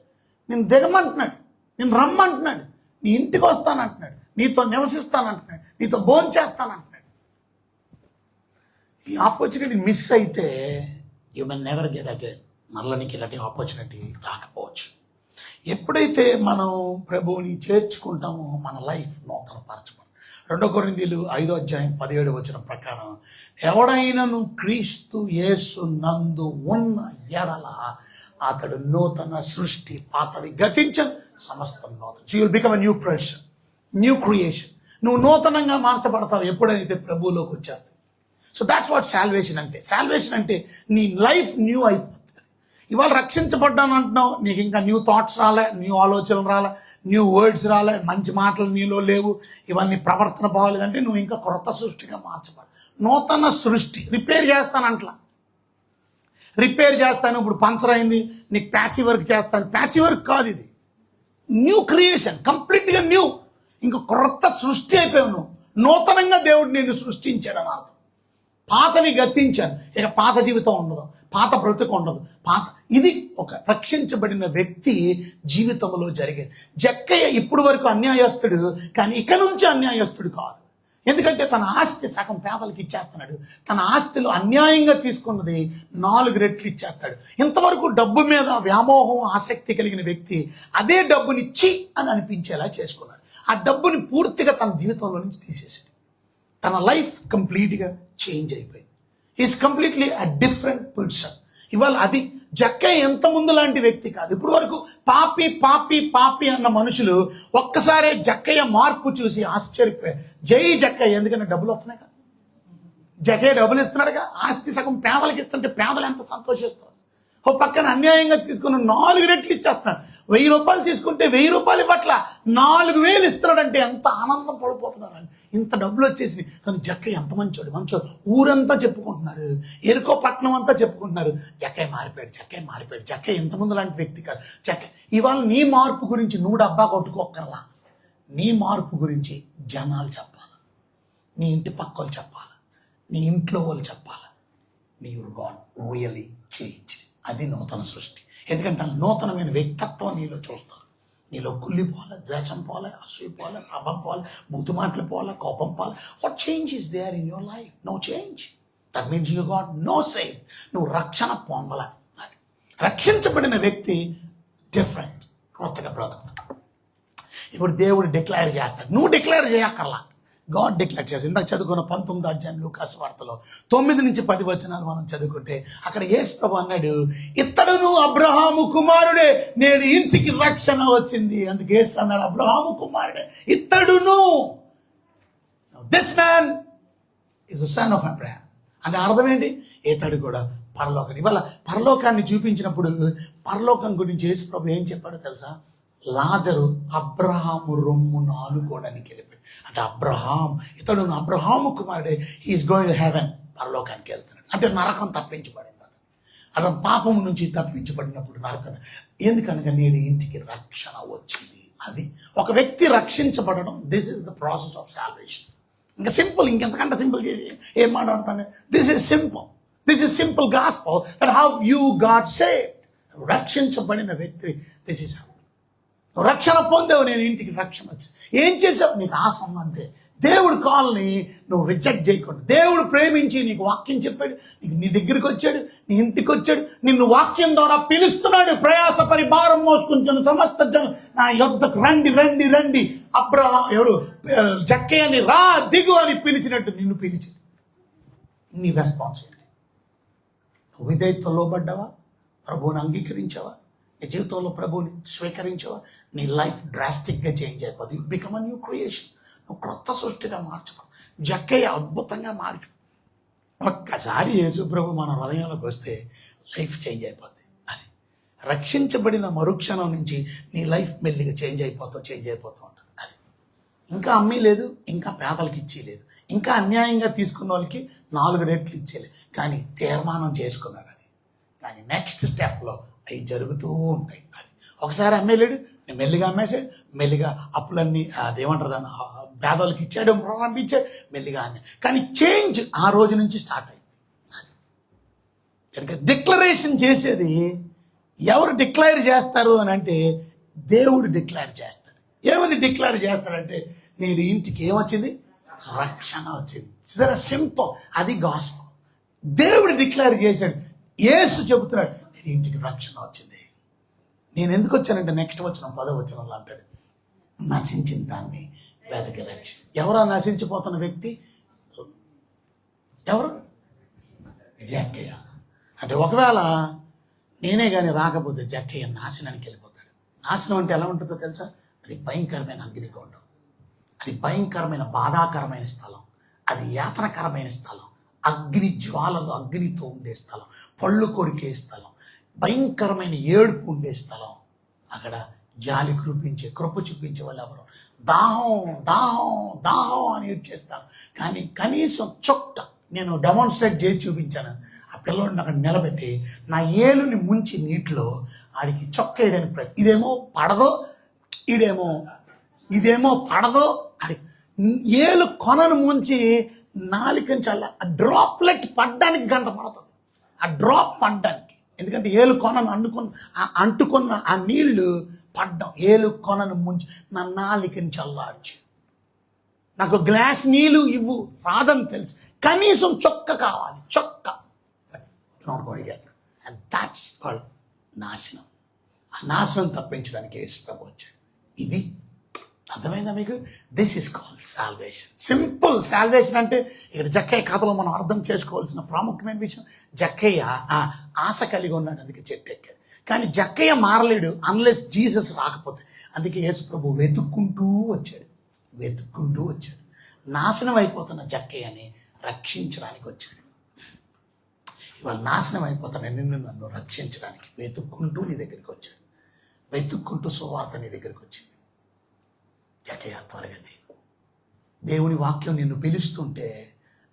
నేను దిగమంటున్నాడు, నేను రమ్మంటున్నాడు, నీ ఇంటికి వస్తానంటున్నాడు, నీతో నివసిస్తానంటున్నాడు, నీతో భోజనం చేస్తానంటున్నాడు. ఈ ఆపర్చునిటీ మిస్ అయితే you can never get again. మళ్ళీ నీకు ఇలాంటి ఆపర్చునిటీ రాకపోవచ్చు. ఎప్పుడైతే మనం ప్రభువుని చేర్చుకుంటామో మన లైఫ్ నూతనపరచబడు. 2 కొరింథీయులు 5:17 ప్రకారం ఎవడైనను క్రీస్తు యేసు నందు ఉన్న ఎడల అతడు నూతన సృష్టి, పాతవి గతించను, సమస్తం నూతన. You will become a new person, new creation. నువ్వు నూతనంగా మార్చబడతావు ఎప్పుడైతే ప్రభువులోకి వచ్చేస్తావు. సో దాట్స్ వాట్ సాల్వేషన్ అంటే. సాల్వేషన్ అంటే నీ లైఫ్ న్యూ అయిపోతుంది. ఇవాళ రక్షించబడ్డాను అంటున్నావు, నీకు ఇంకా న్యూ థాట్స్ రాలే, న్యూ ఆలోచనలు రాలే, న్యూ వర్డ్స్ రాలే, మంచి మాటలు నీలో లేవు, ఇవన్నీ ప్రవర్తన బాగోలేదంటే నువ్వు ఇంకా కొత్త సృష్టిగా మార్చబడు. నూతన సృష్టి. రిపేర్ చేస్తానంట్లా, రిపేర్ చేస్తాను. ఇప్పుడు పంచర్ అయింది, నీకు ప్యాచీ వర్క్ చేస్తాను. ప్యాచీ వర్క్ కాదు ఇది, న్యూ క్రియేషన్, కంప్లీట్గా న్యూ. ఇంకా కొత్త సృష్టి అయిపోయావు నువ్వు. నూతనంగా దేవుడు నిన్ను సృష్టించాడు అని అర్థం. పాతని గతించాను, ఇక పాత జీవితం ఉండదు, పాత బ్రతుకు ఉండదు. ఇది ఒక రక్షించబడిన వ్యక్తి జీవితంలో జరిగేది. జక్కయ్య ఇప్పుడు వరకు అన్యాయస్తుడు, కానీ ఇక నుంచి అన్యాయస్తుడు కాదు. ఎందుకంటే తన ఆస్తి సగం పేదలకు ఇచ్చేస్తున్నాడు. తన ఆస్తిలో అన్యాయంగా తీసుకున్నది 4 రెట్లు ఇచ్చేస్తాడు. ఇంతవరకు డబ్బు మీద వ్యామోహం, ఆసక్తి కలిగిన వ్యక్తి అదే డబ్బుని చి అని అనిపించేలా చేసుకున్నాడు. ఆ డబ్బుని పూర్తిగా తన జీవితంలో నుంచి తీసేసాడు. తన లైఫ్ కంప్లీట్గా చేంజ్ అయిపోయింది. Is completely a different person. ఇవాళ అది జక్కయ్య ఎంత ముందు లాంటి వ్యక్తి కాదు. ఇప్పుడు వరకు పాపి పాపి పాపి అన్న మనుషులు ఒక్కసారే జక్కయ్య మార్పు చూసి ఆశ్చర్యపోయారు. జై జక్కయ్య, ఎందుకంటే డబ్బులు వస్తున్నాయి కదా, జక్కయ్య డబ్బులు ఇస్తున్నాడుగా, ఆస్తి సగం పేదలకు ఇస్తుంటే పేదలు ఎంత సంతోషిస్తారు. ఓ పక్కన అన్యాయంగా తీసుకున్న 4 రెట్లు ఇచ్చేస్తున్నాడు. 1000 రూపాయలు తీసుకుంటే 1000 రూపాయలు పట్ల 4000 ఇస్తున్నాడంటే ఎంత ఆనందం పడిపోతున్నారు అని. ఇంత డబ్బులు వచ్చేసి. కానీ జక్కయ్య ఎంత మంచోడు, ఊరంతా చెప్పుకుంటున్నారు, ఎరుకో పట్టణం అంతా చెప్పుకుంటున్నారు, జక్కయ్య మారిపోయాడు, జక్కయ్య మారిపోయాడు. జక్కయ్య ఇంతమంది లాంటి వ్యక్తి కాదు. జక్కయ్య ఇవాళ నీ మార్పు గురించి నువ్వు డబ్బా కొట్టుకోకర్లా, నీ మార్పు గురించి జనాలు చెప్పాలి, నీ ఇంటి పక్క వాళ్ళు చెప్పాలి, నీ ఇంట్లో వాళ్ళు చెప్పాలి. నీ యువర్ గాడ్ రియలీ చేంజ్. అది నూతన సృష్టి. ఎందుకంటే నూతనమైన వ్యక్తిత్వం నీలో చూస్తాను. నీలో కుళ్ళి పోలే, ద్వేషం పోలే, అసూయ పోలే, పాపం పోలే, బూతు మాటలు పోలే, కోపం పోలే. What change is there in your life? No change. That means you got no save. నువ్వు రక్షణ పొందలే. అది రక్షించబడిన వ్యక్తి డిఫరెంట్, కొత్తగా బ్రతుకుతాడు. ఇప్పుడు దేవుడు డిక్లేర్ చేస్తాడు, నువ్వు డిక్లేర్ చేయక్కర్లా, గాడ్ డిక్లేర్ చేసి. ఇందాక చదువుకున్న 19వ అధ్యాయం లూకాసు వార్తలో 9-10 మనం చదువుకుంటే అక్కడ యేసు ప్రభు అన్నాడు, ఇతడును అబ్రహాము కుమారుడే, నేడు ఇంటికి రక్షణ వచ్చింది. అందుకే యేసు అన్నాడు, అబ్రహాము కుమారుడే ఇతడును. This man is the son of Abraham. అంటే అర్థం ఏంటి? ఇతడు కూడా పరలోకం. ఇవాళ పరలోకాన్ని చూపించినప్పుడు పరలోకం గురించి యేసు ప్రభు ఏం చెప్పాడో తెలుసా? లాజరు అబ్రహాము రొమ్మును ఆనుకోవడానికి వెళ్ళిపోయాడు. అంటే ఇతడు అబ్రహాము కుమారుడే, హీఈస్ గోయింగ్ టు హెవెన్, పరలోకానికి వెళ్తున్నాడు. అంటే నరకం తప్పించబడింది. అతను పాపం నుంచి తప్పించబడినప్పుడు నరకం. ఎందుకనగా నేడు ఇంటికి రక్షణ వచ్చింది. అది ఒక వ్యక్తి రక్షించబడడం. This is the process of salvation. ఇంకా సింపుల్, ఇంకెంతకంటే సింపుల్ చేసి ఏం మాట్లాడతాను? This is simple. This is simple gospel that how you got saved. రక్షించబడిన వ్యక్తి, దిస్ ఈస్ హౌ. రక్షణ పొందావు, నేను ఇంటికి రక్షణ వచ్చి. ఏం చేసావు? నీకు ఆశ అంతే, దేవుడి కాల్ని నువ్వు రిజెక్ట్ చేయకూడదు. దేవుడు ప్రేమించి నీకు వాక్యం చెప్పాడు, నీకు నీ దగ్గరికి వచ్చాడు, నీ ఇంటికి వచ్చాడు, నిన్ను వాక్యం ద్వారా పిలుస్తున్నాడు. ప్రయాసపరి భారం మోసుకుంటున్న సమస్త జనం నా యొద్దకు రండి రండి రండి. ఎవరు జక్కయ్యని రా దిగు అని పిలిచినట్టు నిన్ను పిలిచి నీ రెస్పాన్సిబిలిటీ. నువ్వు విధేయతతో లోబడ్డావా? ప్రభువుని అంగీకరించావా? నీ జీవితంలో ప్రభువుని స్వీకరించావా? నీ లైఫ్ డ్రాస్టిక్గా చేంజ్ అయిపోతుంది. You become a new creation. నువ్వు క్రొత్త సృష్టిగా మార్చుకో. జక్కయ్య అద్భుతంగా మార్చు. ఒక్కసారి యేసు ప్రభు మన హృదయంలోకి వస్తే లైఫ్ చేంజ్ అయిపోద్ది. అది రక్షించబడిన మరుక్షణం నుంచి నీ లైఫ్ మెల్లిగా చేంజ్ అయిపోతూ ఉంటుంది. అది ఇంకా అమ్మీ లేదు, ఇంకా పేదలకు ఇచ్చి లేదు, ఇంకా అన్యాయంగా తీసుకున్న వాళ్ళకి 4 రెట్లు ఇచ్చేలేదు, కానీ తీర్మానం చేసుకున్నాడు. అది కానీ నెక్స్ట్ స్టెప్లో అవి జరుగుతూ ఉంటాయి. అది ఒకసారి అమ్మేలేడు, నేను మెల్లిగా అమ్మేసాడు, మెల్లిగా అప్పులన్నీ అదేమంటారు దాన్ని పేదలకు ఇచ్చాడు, ప్రారంభించాడు, మెల్లిగా అన్నీ. కానీ చేంజ్ ఆ రోజు నుంచి స్టార్ట్ అయింది. కనుక డిక్లరేషన్ చేసేది ఎవరు డిక్లేర్ చేస్తారు అని అంటే దేవుడు డిక్లేర్ చేస్తాడు. ఏమని డిక్లేర్ చేస్తాడంటే నేను ఇంటికి ఏమొచ్చింది? రక్షణ వచ్చింది. సింపుల్. అది గాస్పెల్. దేవుడు డిక్లేర్ చేశాడు. యేసు చెబుతున్నాడు నేను ఇంటికి రక్షణ వచ్చింది. నేను ఎందుకు వచ్చానంటే నెక్స్ట్ వచ్చిన 10వ వచనంలో అంటాడు నశించిన దాన్ని వెతకి రక్షణ. ఎవరా నశించిపోతున్న వ్యక్తి? ఎవరు? జక్కయ్య. అంటే ఒకవేళ నేనే కానీ రాకపోతే జక్కయ్య నాశనానికి వెళ్ళిపోతాడు. నాశనం అంటే ఎలా ఉంటుందో తెలుసా? అది భయంకరమైన అగ్నిగుండం, అది భయంకరమైన బాధాకరమైన స్థలం, అది యాతనకరమైన స్థలం, అగ్ని జ్వాలలు అగ్నితో ఉండే స్థలం, పళ్ళు కొరికే స్థలం, భయంకరమైన ఏడుపు ఉండే స్థలం. అక్కడ జాలి కృప చూపించే వాళ్ళు ఎవరు? దాహం దాహం దాహం అని ఏడ్చేస్తాను. కానీ కనీసం చొక్క నేను డెమాన్స్ట్రేట్ చేసి చూపించాను. ఆ పిల్లవాడిని అక్కడ నిలబెట్టి నా ఏలుని ముంచి నీటిలో ఆడికి చొక్క వేయడానికి ప్రయత్నం. ఇదేమో పడదో అది ఏలు కొనను ముంచి నాలుకని చల్ల ఆ డ్రాప్లెట్ పడ్డానికి గంట పడుతుంది. ఆ డ్రాప్ పడ్డానికి, ఎందుకంటే ఏలు కొనను అంటుకున్న ఆ నీళ్లు పడ్డం, ఏలు కొనను ముంచి నా నాలికని చల్లార్చి నాకు గ్లాస్ నీళ్ళు ఇవ్వు రాదని తెలుసు, కనీసం చొక్క కావాలి, చొక్క. అండ్ దాట్స్ కాల్డ్ నాశనం. ఆ నాశనం తప్పించడానికి యేసు ప్రభు వచ్చాడు. ఇది అర్థమైందా మీకు? This is called salvation. Simple. Salvation అంటే ఇక్కడ జక్కయ్య కథలో మనం అర్థం చేసుకోవాల్సిన ప్రాముఖ్యమైన విషయం, జక్కయ్య ఆశ కలిగి ఉన్నాడు, అందుకే చెట్టు ఎక్కాడు. కానీ జక్కయ్య మారలేడు అన్లెస్ జీసస్ రాకపోతే. అందుకే యేసు ప్రభు వెతుక్కుంటూ వచ్చాడు. నాశనం అయిపోతున్న జక్కయ్యని రక్షించడానికి వచ్చాడు. ఇవాళ నాశనం అయిపోతున్న నిన్ను నన్ను రక్షించడానికి వెతుక్కుంటూ నీ దగ్గరికి వచ్చాడు. వెతుక్కుంటూ సువార్త నీ దగ్గరికి వచ్చింది. జక్కయ్య త్వరగా దేవుని వాక్యం నిన్ను పిలుస్తుంటే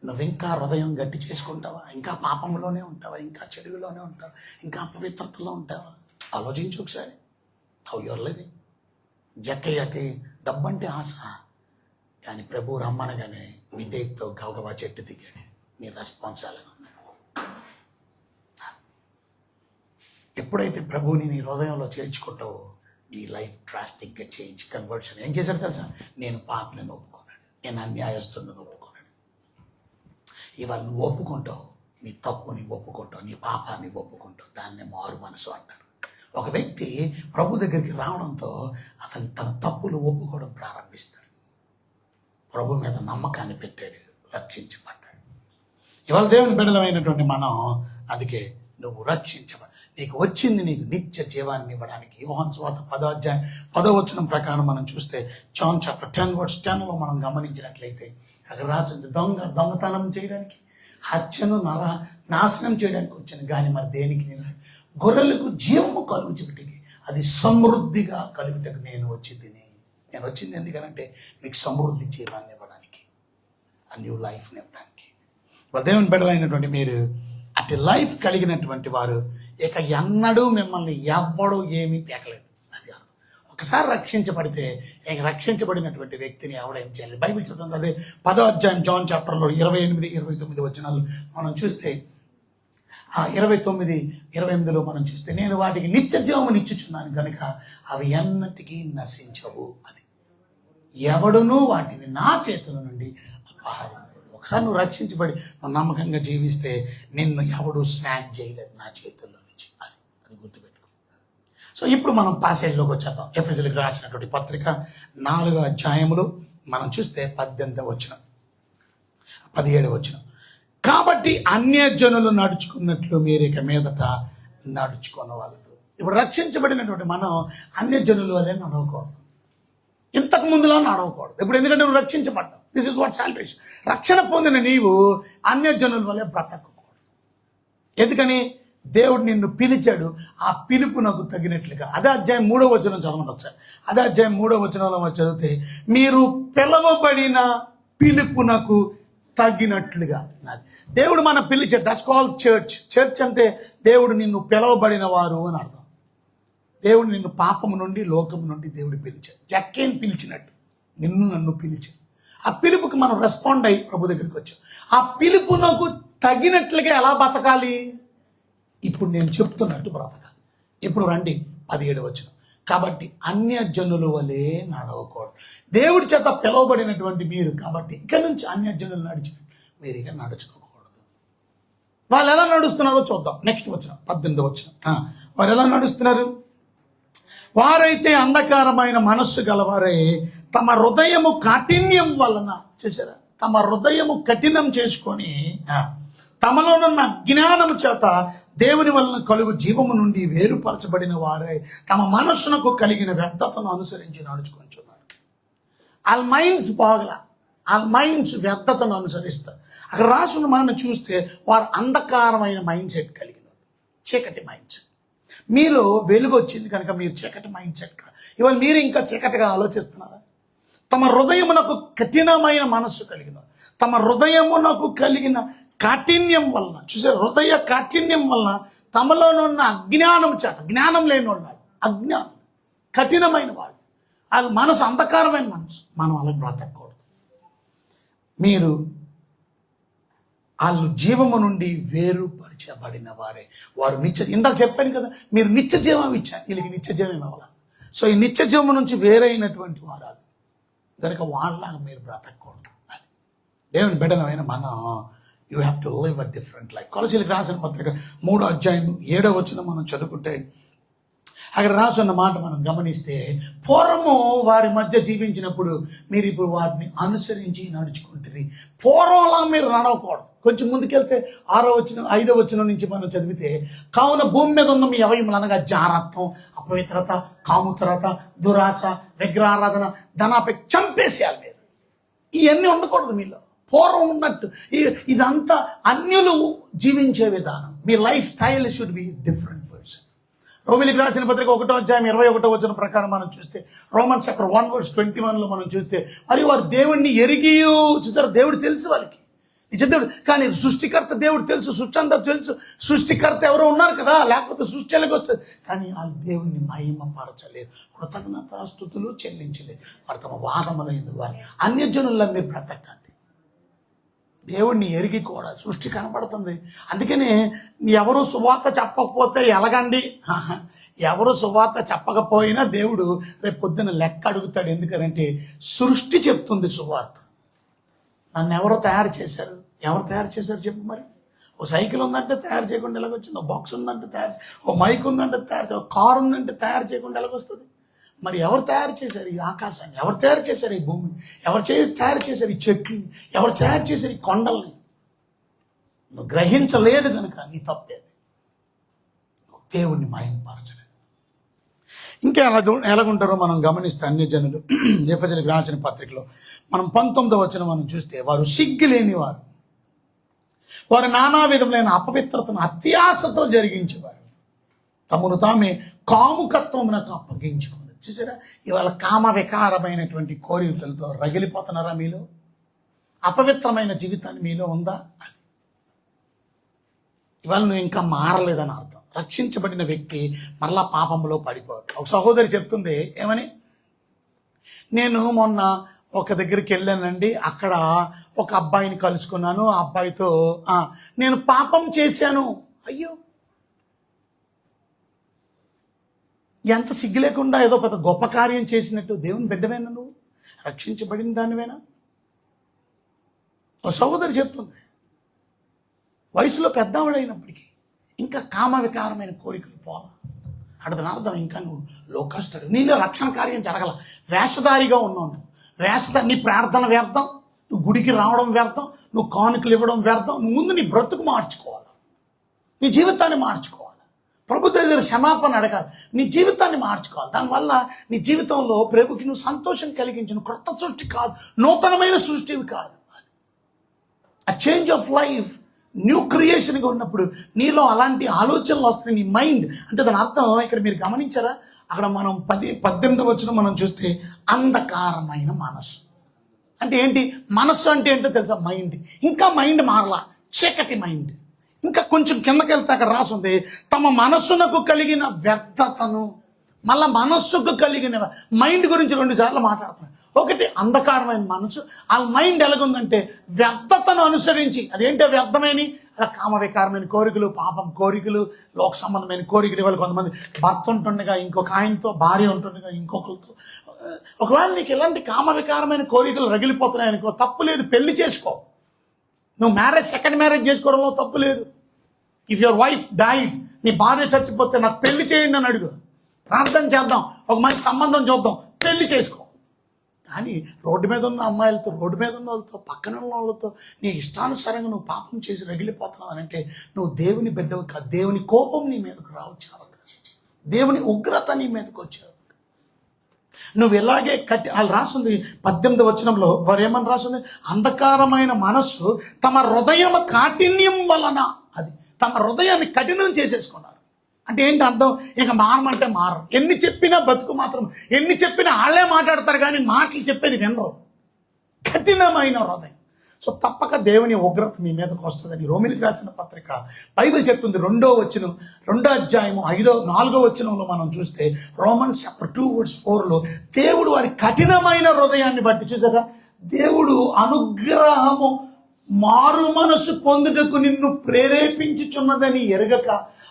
నువ్వు ఇంకా హృదయం గట్టి చేసుకుంటావా? ఇంకా పాపంలోనే ఉంటావా? ఇంకా చెడుగులోనే ఉంటావా? ఇంకా అపవిత్రతలో ఉంటావా? ఆలోచించు ఒకసారి. How your living. జక్కయ్యకి డబ్బంటే ఆశ, కానీ ప్రభు రమ్మనగానే విధేయతతో గవగవా చెట్టు దిగాడు. నీ రెస్పాన్స్ అలా. ఎప్పుడైతే ప్రభువుని నీ హృదయంలో చేర్చుకుంటావో నీ లైఫ్ డ్రాస్టిక్గా చేంజ్, కన్వర్షన్. ఏం చేశాడు తెలుసా? నేను పాపని ఒప్పుకున్నాడు, నేను అన్యాయస్తులను ఒప్పుకున్నాడు. ఇవాళ నువ్వు ఒప్పుకుంటావు, నీ తప్పుని ఒప్పుకుంటావు, నీ పాపాన్ని ఒప్పుకుంటావు. దాన్ని మారు మనసు అంటాడు. ఒక వ్యక్తి ప్రభు దగ్గరికి రావడంతో అతను తన తప్పులు ఒప్పుకోవడం ప్రారంభిస్తాడు. ప్రభు మీద నమ్మకాన్ని పెట్టాడు, రక్షించబడ్డాడు. ఇవాళ దేవుని బిడ్డలమైనటువంటి మనం అందుకే నువ్వు రక్షించబడ్డాడు. నీకు వచ్చింది నీకు నిత్య జీవాన్ని ఇవ్వడానికి. యోహాను సువార్త 10వ అధ్యాయం 10వ వచనం ప్రకారం మనం చూస్తే జాన్ చాప్టర్ 10:10లో మనం గమనించినట్లయితే అక్కడ రాసింది దొంగతనం చేయడానికి, హత్యను నాశనం చేయడానికి వచ్చాను, కానీ మరి దేనికి? గొర్రెలకు జీవము కలుగుటకి, అది సమృద్ధిగా కలుగుటకు నేను వచ్చింది ఎందుకనంటే మీకు సమృద్ధి జీవాన్ని ఇవ్వడానికి, ఆ న్యూ లైఫ్ని ఇవ్వడానికి. దేవుని బిడ్డలైనటువంటి మీరు అటు లైఫ్ కలిగినటువంటి వారు ఇక ఎన్నడూ మిమ్మల్ని ఎవ్వడూ ఏమీ పీకలేదు. అది ఒకసారి రక్షించబడితే ఇక రక్షించబడినటువంటి వ్యక్తిని ఎవడేం చేయాలి? బైబిల్ చదువుతుంది. అదే 10వ అధ్యాయం జాన్ చాప్టర్లో 28-29 వచనాలు మనం చూస్తే, 29-28లో మనం చూస్తే నేను వాటికి నిత్య జీవమును ఇచ్చుచున్నాను కనుక అవి ఎన్నటికీ నశించవు. అది ఎవడునూ వాటిని నా చేతుల నుండి అపహరించడు. ఒకసారి నువ్వు రక్షించబడి నువ్వు నమ్మకంగా జీవిస్తే నిన్ను ఎవడు స్నాక్ చేయలేడు నా చేతుల్లో నుంచి. అది గుర్తుపెట్టుకో. సో ఇప్పుడు మనం పాసేజ్లోకి వచ్చేద్దాం. ఎఫెసీయులకు రాసినటువంటి పత్రిక 4వ అధ్యాయములు మనం చూస్తే 18వ వచనం 17వ వచనం. కాబట్టి అన్యజనులు నడుచుకున్నట్లు మీరు ఇక మీదట నడుచుకోనవలదు. ఇప్పుడు రక్షించబడినటువంటి మనం అన్యజనుల వల్లే నడవకూడదు, ఇంతకు ముందులా నడవకూడదు. ఇప్పుడు ఎందుకంటే నువ్వు రక్షించబడ్డావు. This is what salvation. రక్షణ పొందిన నీవు అన్యజనుల వల్లే బ్రతకకూడదు. ఎందుకని? దేవుడు నిన్ను పిలిచాడు, ఆ పిలుపునకు తగినట్లుగా. అదే అధ్యాయం 3వ వచనం చదవండి ఒకసారి. అదే అధ్యాయం 3వ వచనంలో మనం చదివితే మీరు పిలవబడిన పిలుపునకు తగినట్లుగా. దేవుడు మన పిలిచాడు. That's called church. చర్చ్ అంటే దేవుడు నిన్ను పిలవబడిన వారు అని అర్థం. దేవుడు నిన్ను పాపము నుండి లోకము నుండి దేవుడు పిలిచాడు. జక్కేని పిలిచినట్టు నిన్ను నన్ను పిలిచాడు. ఆ పిలుపుకి మనం రెస్పాండ్ అయ్యి ప్రభు దగ్గరికి వచ్చాం. ఆ పిలుపునకు తగినట్లుగా ఎలా బతకాలి? ఇప్పుడు నేను చెప్తున్నట్టు బ్రతకాలి. ఇప్పుడు రండి 17వ వచనం. కాబట్టి అన్యజనుల వలె నడవకూడదు. దేవుడి చేత పిలువబడినటువంటి మీరు కాబట్టి ఇక నుంచి అన్యజనులు నడిచినట్టు మీరు ఇక నడుచుకోకూడదు. వాళ్ళు ఎలా నడుస్తున్నారో చూద్దాం. నెక్స్ట్ వచనం 18వ వచనం. వారు ఎలా నడుస్తున్నారు? వారైతే అంధకారమైన మనస్సు గలవారే తమ హృదయము కాఠిన్యం వలన, చూసారా, తమ హృదయము కఠినం చేసుకొని తమలోనున్న అజ్ఞానము చేత దేవుని వలన కలుగు జీవము నుండి వేరుపరచబడిన వారే తమ మనస్సునకు కలిగిన వ్యర్థతను అనుసరించి నడుచుకుంటున్నారు. వాళ్ళ మైండ్స్ బాగలా, వాళ్ళ మైండ్స్ వ్యర్థతను అనుసరిస్తారు. అక్కడ రాసున్న మనం చూస్తే వారు అంధకారమైన మైండ్ సెట్ కలిగిన చీకటి మైండ్ సెట్. మీలో వెలుగు వచ్చింది కనుక మీరు చీకటి మైండ్ సెట్ కాదు. ఇవాళ మీరు ఇంకా చీకటిగా ఆలోచిస్తున్నారా? తమ హృదయమునకు కఠినమైన మనస్సు కలిగిన, తమ హృదయమునకు కలిగిన కాఠిన్యం వలన, చూసే హృదయ కాఠిన్యం వలన తమలోనున్న అజ్ఞానం చేత, జ్ఞానం లేని వాళ్ళు, అజ్ఞానం కఠినమైన వాళ్ళు, అది మనసు అంధకారమైన మనసు. మనం అలా బ్రతకూడదు. మీరు వాళ్ళు జీవము నుండి వేరుపరచబడిన వారే. వారు ఇందాక చెప్పాను కదా, మీరు నిత్య జీవం ఇచ్చారు, వీళ్ళకి నిత్య జీవం ఇవ్వాలి. సో ఈ నిత్య జీవం నుంచి వేరైనటువంటి వారు కనుక వాళ్ళలాగా మీరు బ్రతకూడదు. దేవుని బిడ్డలమైన మనం you have to live a different life. కొలసీలకు రాసిన పత్రిక 3వ అధ్యాయం 7వ వచనం మనం చదువుకుంటే అక్కడ రాసున్న మాట మనం గమనిస్తే, పూర్వము వారి మధ్య జీవించినప్పుడు మీరు ఇప్పుడు వారిని అనుసరించి నడుచుకుంటుంది. పూర్వంలా మీరు నడవకూడదు. కొంచెం ముందుకెళ్తే 6వ వచనం 5వ వచనం నుంచి మనం చదివితే, కావున భూమి మీద ఉన్న మీ అవయములు అనగా జారత్వం, అపవిత్రత, కాముతరత, దురాశ, విగ్రహారాధన, ధనాపేక్ష చంపేసేయాలి. మీరు ఇవన్నీ ఉండకూడదు మీలో. పూర్వం ఉన్నట్టు ఇదంతా అన్యులు జీవించే విధానం. మీ lifestyle should be different person. రోమిలికి రాసిన పత్రిక 1వ అధ్యాయం 21వ వచనం ప్రకారం మనం చూస్తే, రోమన్స్ చాప్టర్ 1:21 మనం చూస్తే, మరి వారు దేవుణ్ణి ఎరిగి చూస్తారు. దేవుడు తెలుసు వాళ్ళకి, నిజదేవుడు. కానీ సృష్టికర్త దేవుడు తెలుసు, సృష్టి అంతా తెలుసు. సృష్టికర్త ఎవరో ఉన్నారు కదా, లేకపోతే సృష్టి ఎలాగ వస్తుంది. కానీ వాళ్ళు దేవుణ్ణి మహిమపరచలేదు, కృతజ్ఞతాస్తుతులు చెల్లించలేదు. వారు తమ వాదములు ఎందుకు వారు అన్యజనుల్లో మీరు బ్రతకండి. దేవుడిని ఎరిగి కూడా సృష్టి కనపడుతుంది. అందుకనే ఎవరు సువార్త చెప్పకపోతే ఎలాగండి? ఎవరు సువార్త చెప్పకపోయినా దేవుడు రేపు పొద్దున లెక్క అడుగుతాడు. ఎందుకంటే సృష్టి చెప్తుంది సువార్త. నన్ను ఎవరో తయారు చేశారు. ఎవరు తయారు చేశారు చెప్పు? మరి ఓ సైకిల్ ఉందంటే తయారు చేయకుండా ఎలాగొచ్చింది? ఓ బాక్స్ ఉందంటే తయారు, ఓ మైక్ ఉందంటే తయారు, ఓ కారు ఉందంటే తయారు చేయకుండా ఎలాగొస్తుంది? మరి ఎవరు తయారు చేశారు ఈ ఆకాశాన్ని? ఎవరు తయారు చేశారు ఈ భూమిని? ఎవరు తయారు చేశారు ఈ చెట్లని? ఎవరు తయారు చేశారు ఈ కొండల్ని? నువ్వు గ్రహించలేదు కనుక నీ తప్పేది. నువ్వు దేవుణ్ణి మహిమపరచలేదు. ఇంకా ఎలాగుంటారో మనం గమనిస్తే అన్యజనులు. ఎఫెసీయులకు రాసిన పత్రికలో మనం 19వ వచనం మనం చూస్తే, వారు సిగ్గులేని వారు, వారు నానా విధములైన అపవిత్రతను అత్యాశతో జరిగించేవారు, తమను తామే కాముకత్వమునకు అప్పగించుకున్నారు. చూసారా, ఇవాళ కామ వికారమైనటువంటి కోరికలతో రగిలిపోతున్నారా? మీలో అపవిత్రమైన జీవితాన్ని మీలో ఉందా? ఇవాళ నువ్వు ఇంకా మారలేదని అర్థం. రక్షించబడిన వ్యక్తి మరలా పాపంలో పడిపోవడం. ఒక సహోదరి చెప్తుంది ఏమని, నేను మొన్న ఒక దగ్గరికి వెళ్ళానండి, అక్కడ ఒక అబ్బాయిని కలుసుకున్నాను, ఆ అబ్బాయితో నేను పాపం చేశాను. అయ్యో, ఎంత సిగ్గు లేకుండా ఏదో పెద్ద గొప్ప కార్యం చేసినట్టు. దేవుని బిడ్డవేనా నువ్వు? రక్షించబడిన దానివేనా? ఓ సహోదరి చెప్తుంది, వయసులో పెద్దవాడైనప్పటికీ ఇంకా కామ వికారమైన కోరికలు పోవాలి అంటే దాని అర్థం ఇంకా నువ్వు లోకస్తుడు, నీలో రక్షణ కార్యం జరగల, వేషధారిగా ఉన్నావు నువ్వు. నీ ప్రార్థన వ్యర్థం, నువ్వు గుడికి రావడం వ్యర్థం, నువ్వు కానుకలు ఇవ్వడం వ్యర్థం. నువ్వు ముందు నీ బ్రతుకు మార్చుకోవాలి, నీ జీవితాన్ని మార్చుకోవాలి, ప్రభు దగ్గర క్షమాపణ అడగాలి, నీ జీవితాన్ని మార్చుకోవాలి. దానివల్ల నీ జీవితంలో ప్రభుకి నువ్వు సంతోషం కలిగించిన క్రొత్త సృష్టి కాదు, నూతనమైన సృష్టివి కాదు. ఆ చేంజ్ ఆఫ్ లైఫ్, న్యూ క్రియేషన్గా ఉన్నప్పుడు నీలో అలాంటి ఆలోచనలు వస్తాయి. నీ మైండ్ అంటే దాని అర్థం ఇక్కడ మీరు గమనించారా, అక్కడ మనం 18 వచనం మనం చూస్తే అంధకారమైన మనస్సు అంటే ఏంటి? మనస్సు అంటే ఏంటో తెలుసా? మైండ్. ఇంకా మైండ్ మారలా, చీకటి మైండ్. ఇంకా కొంచెం కిందకి వెళ్తే అక్కడ రాసుంది, తమ మనస్సునకు కలిగిన వ్యర్థతను. మళ్ళా మనస్సుకు కలిగిన మైండ్ గురించి 2 సార్లు మాట్లాడుతున్నాను. ఒకటి అంధకారమైన మనసు, ఆ మైండ్ ఎలాగుందంటే వ్యర్థతను అనుసరించి. అదేంటో వ్యర్థమని అలా కామ వికారమైన కోరికలు, పాపం కోరికలు, లోక సంబంధమైన కోరికలు. ఇవాళ కొంతమంది భర్త ఉంటుండగా ఇంకొక ఆయనతో, భార్య ఉంటుండగా ఇంకొకరితో. ఒకవేళ నీకు ఇలాంటి కామ వికారమైన కోరికలు రగిలిపోతున్నాయి అనుకో, తప్పు లేదు, పెళ్లి చేసుకో. నువ్వు సెకండ్ మ్యారేజ్ చేసుకోవడంలో తప్పు లేదు. ఇఫ్ యువర్ వైఫ్ డైడ్, నీ భార్య చచ్చిపోతే నాకు పెళ్లి చేయండి అని అడుగు, ప్రార్థన చేద్దాం, ఒక మంచి సంబంధం చూద్దాం, పెళ్లి చేసుకో. కానీ రోడ్డు మీద ఉన్న అమ్మాయిలతో, రోడ్డు మీద ఉన్న వాళ్ళతో, పక్కన ఉన్న వాళ్ళతో నీ ఇష్టానుసారంగా నువ్వు పాపం చేసి రగిలిపోతున్నావు అని అంటే నువ్వు దేవుని బిడ్డవు కాదు. దేవుని కోపం నీ మీదకు రావచ్చు, దేవుని ఉగ్రత నీ మీదకు వచ్చావు. నువ్వు ఇలాగే వాళ్ళు రాస్తుంది 18 వచనంలో వారు ఏమని రాస్తుంది? అంధకారమైన మనస్సు తమ హృదయం కాఠిన్యం వలన, అది తమ హృదయాన్ని కఠినం చేసేసుకున్నారు. అంటే ఏంటి అర్థం? ఇక మారమంటే మారరు. ఎన్ని చెప్పినా బతుకు మాత్రం, ఎన్ని చెప్పినా వాళ్ళే మాట్లాడతారు కానీ మాటలు చెప్పేది వినరు. కఠినమైన హృదయం. సో తప్పక దేవుని ఉగ్రత మీ మీదకు వస్తుందని రోమిలికి రాసిన పత్రిక బైబిల్ చెప్తుంది. 2వ వచనం, 2వ అధ్యాయము 4వ వచనంలో మనం చూస్తే రోమన్స్ చాప్టర్ 2:4లో దేవుడు వారి కఠినమైన హృదయాన్ని బట్టి, చూసారా, దేవుడు అనుగ్రహము మారు మనసు పొందుటకు నిన్ను ప్రేరేపించుచున్నదని ఎరగక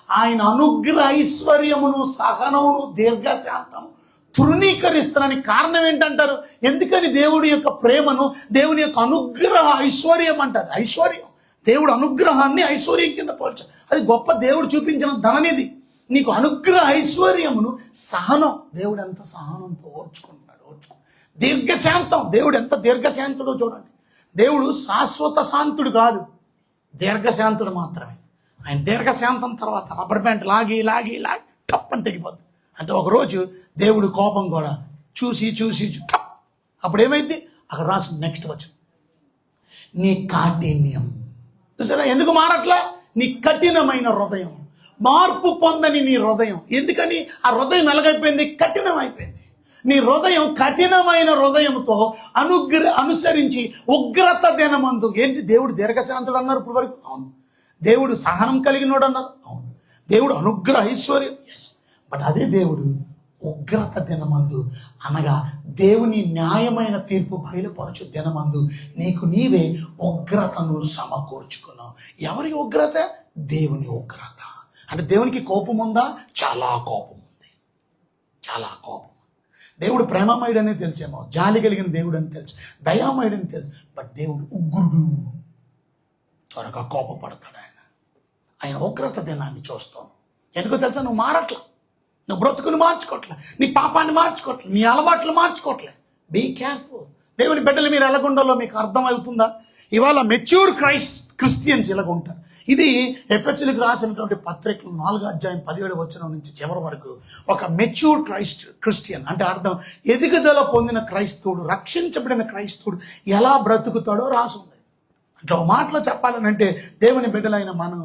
ఆయన అనుగ్రహ ఐశ్వర్యమును, సహనమును, దీర్ఘశాంతము తృణీకరిస్తానని. కారణం ఏంటంటారు? ఎందుకని? దేవుడి యొక్క ప్రేమను, దేవుని యొక్క అనుగ్రహ ఐశ్వర్యం అంటారు. ఐశ్వర్యం, దేవుడు అనుగ్రహాన్ని ఐశ్వర్యం కింద పోల్చారు. అది గొప్ప దేవుడు చూపించిన ధననిధి. నీకు అనుగ్రహ ఐశ్వర్యమును, సహనం, దేవుడు ఎంత సహనంతో ఓర్చుకుంటున్నాడు. దీర్ఘశాంతం, దేవుడు ఎంత దీర్ఘశాంతుడో చూడండి. దేవుడు శాశ్వత శాంతుడు కాదు, దీర్ఘశాంతుడు మాత్రమే. ఆయన దీర్ఘశాంతం తర్వాత రబ్బర్ బ్యాండ్ లాగి లాగి లాగి టప్పని తెగిపోద్ది. అంటే ఒకరోజు దేవుడు కోపం కూడా చూసి అప్పుడు ఏమైంది? అక్కడ రాసు నెక్స్ట్ వచ్చి నీ కాఠిన్యం. చూసారా ఎందుకు మారట్లా? నీ కఠినమైన హృదయం, మార్పు పొందని నీ హృదయం. ఎందుకని? ఆ హృదయం ఎలాగైపోయింది? కఠినం అయిపోయింది. నీ హృదయం కఠినమైన హృదయంతో అనుసరించి ఉగ్రత దినమందు. ఏంటి? దేవుడు దీర్ఘశాంతుడు అన్నారు ఇప్పుడు వరకు, అవును. దేవుడు సహనం కలిగినోడు అన్నారు, అవును. దేవుడు అనుగ్రహ ఐశ్వర్యం, ఎస్. బట్ అదే దేవుడు ఉగ్రత దినమందు, అనగా దేవుని న్యాయమైన తీర్పు బయలుపరచు దినమందు నీకు నీవే ఉగ్రతను సమకూర్చుకున్నావు. ఎవరి ఉగ్రత? దేవుని ఉగ్రత. అంటే దేవునికి కోపం ఉందా? చాలా కోపం ఉంది, చాలా కోపం. దేవుడు ప్రేమమయుడనే తెలిసేమో, జాలి కలిగిన దేవుడు అని తెలుసు, దయామయుడని తెలుసు. బట్ దేవుడు ఉగ్రుడు, త్వరగా కోపపడతాడు. ఆయన ఉగ్రత దినాన్ని చూస్తాం. ఎందుకో తెలుసా? నువ్వు మారట్లా, నువ్వు బ్రతుకుని మార్చుకోవట్లే, నీ పాపాన్ని మార్చుకోవట్లే, నీ అలవాట్లు మార్చుకోవట్లే. Be careful. దేవుని బిడ్డలు మీరు ఎలాగుండాలో మీకు అర్థమవుతుందా? ఇవాళ మెచ్యూర్ క్రిస్టియన్స్ ఇలాగ ఉంటారు. ఇది ఎఫెసీయులకు రాసినటువంటి పత్రికలు 4వ అధ్యాయం 17వ వచనం నుంచి చివరి వరకు ఒక మెచ్యూర్ క్రిస్టియన్ అంటే అర్థం ఎదుగుదల పొందిన క్రైస్తవుడు, రక్షించబడిన క్రైస్తవుడు ఎలా బ్రతుకుతాడో రాసుంది. అంటే ఒక మాటలో చెప్పాలనంటే దేవుని బిడ్డలైన మనం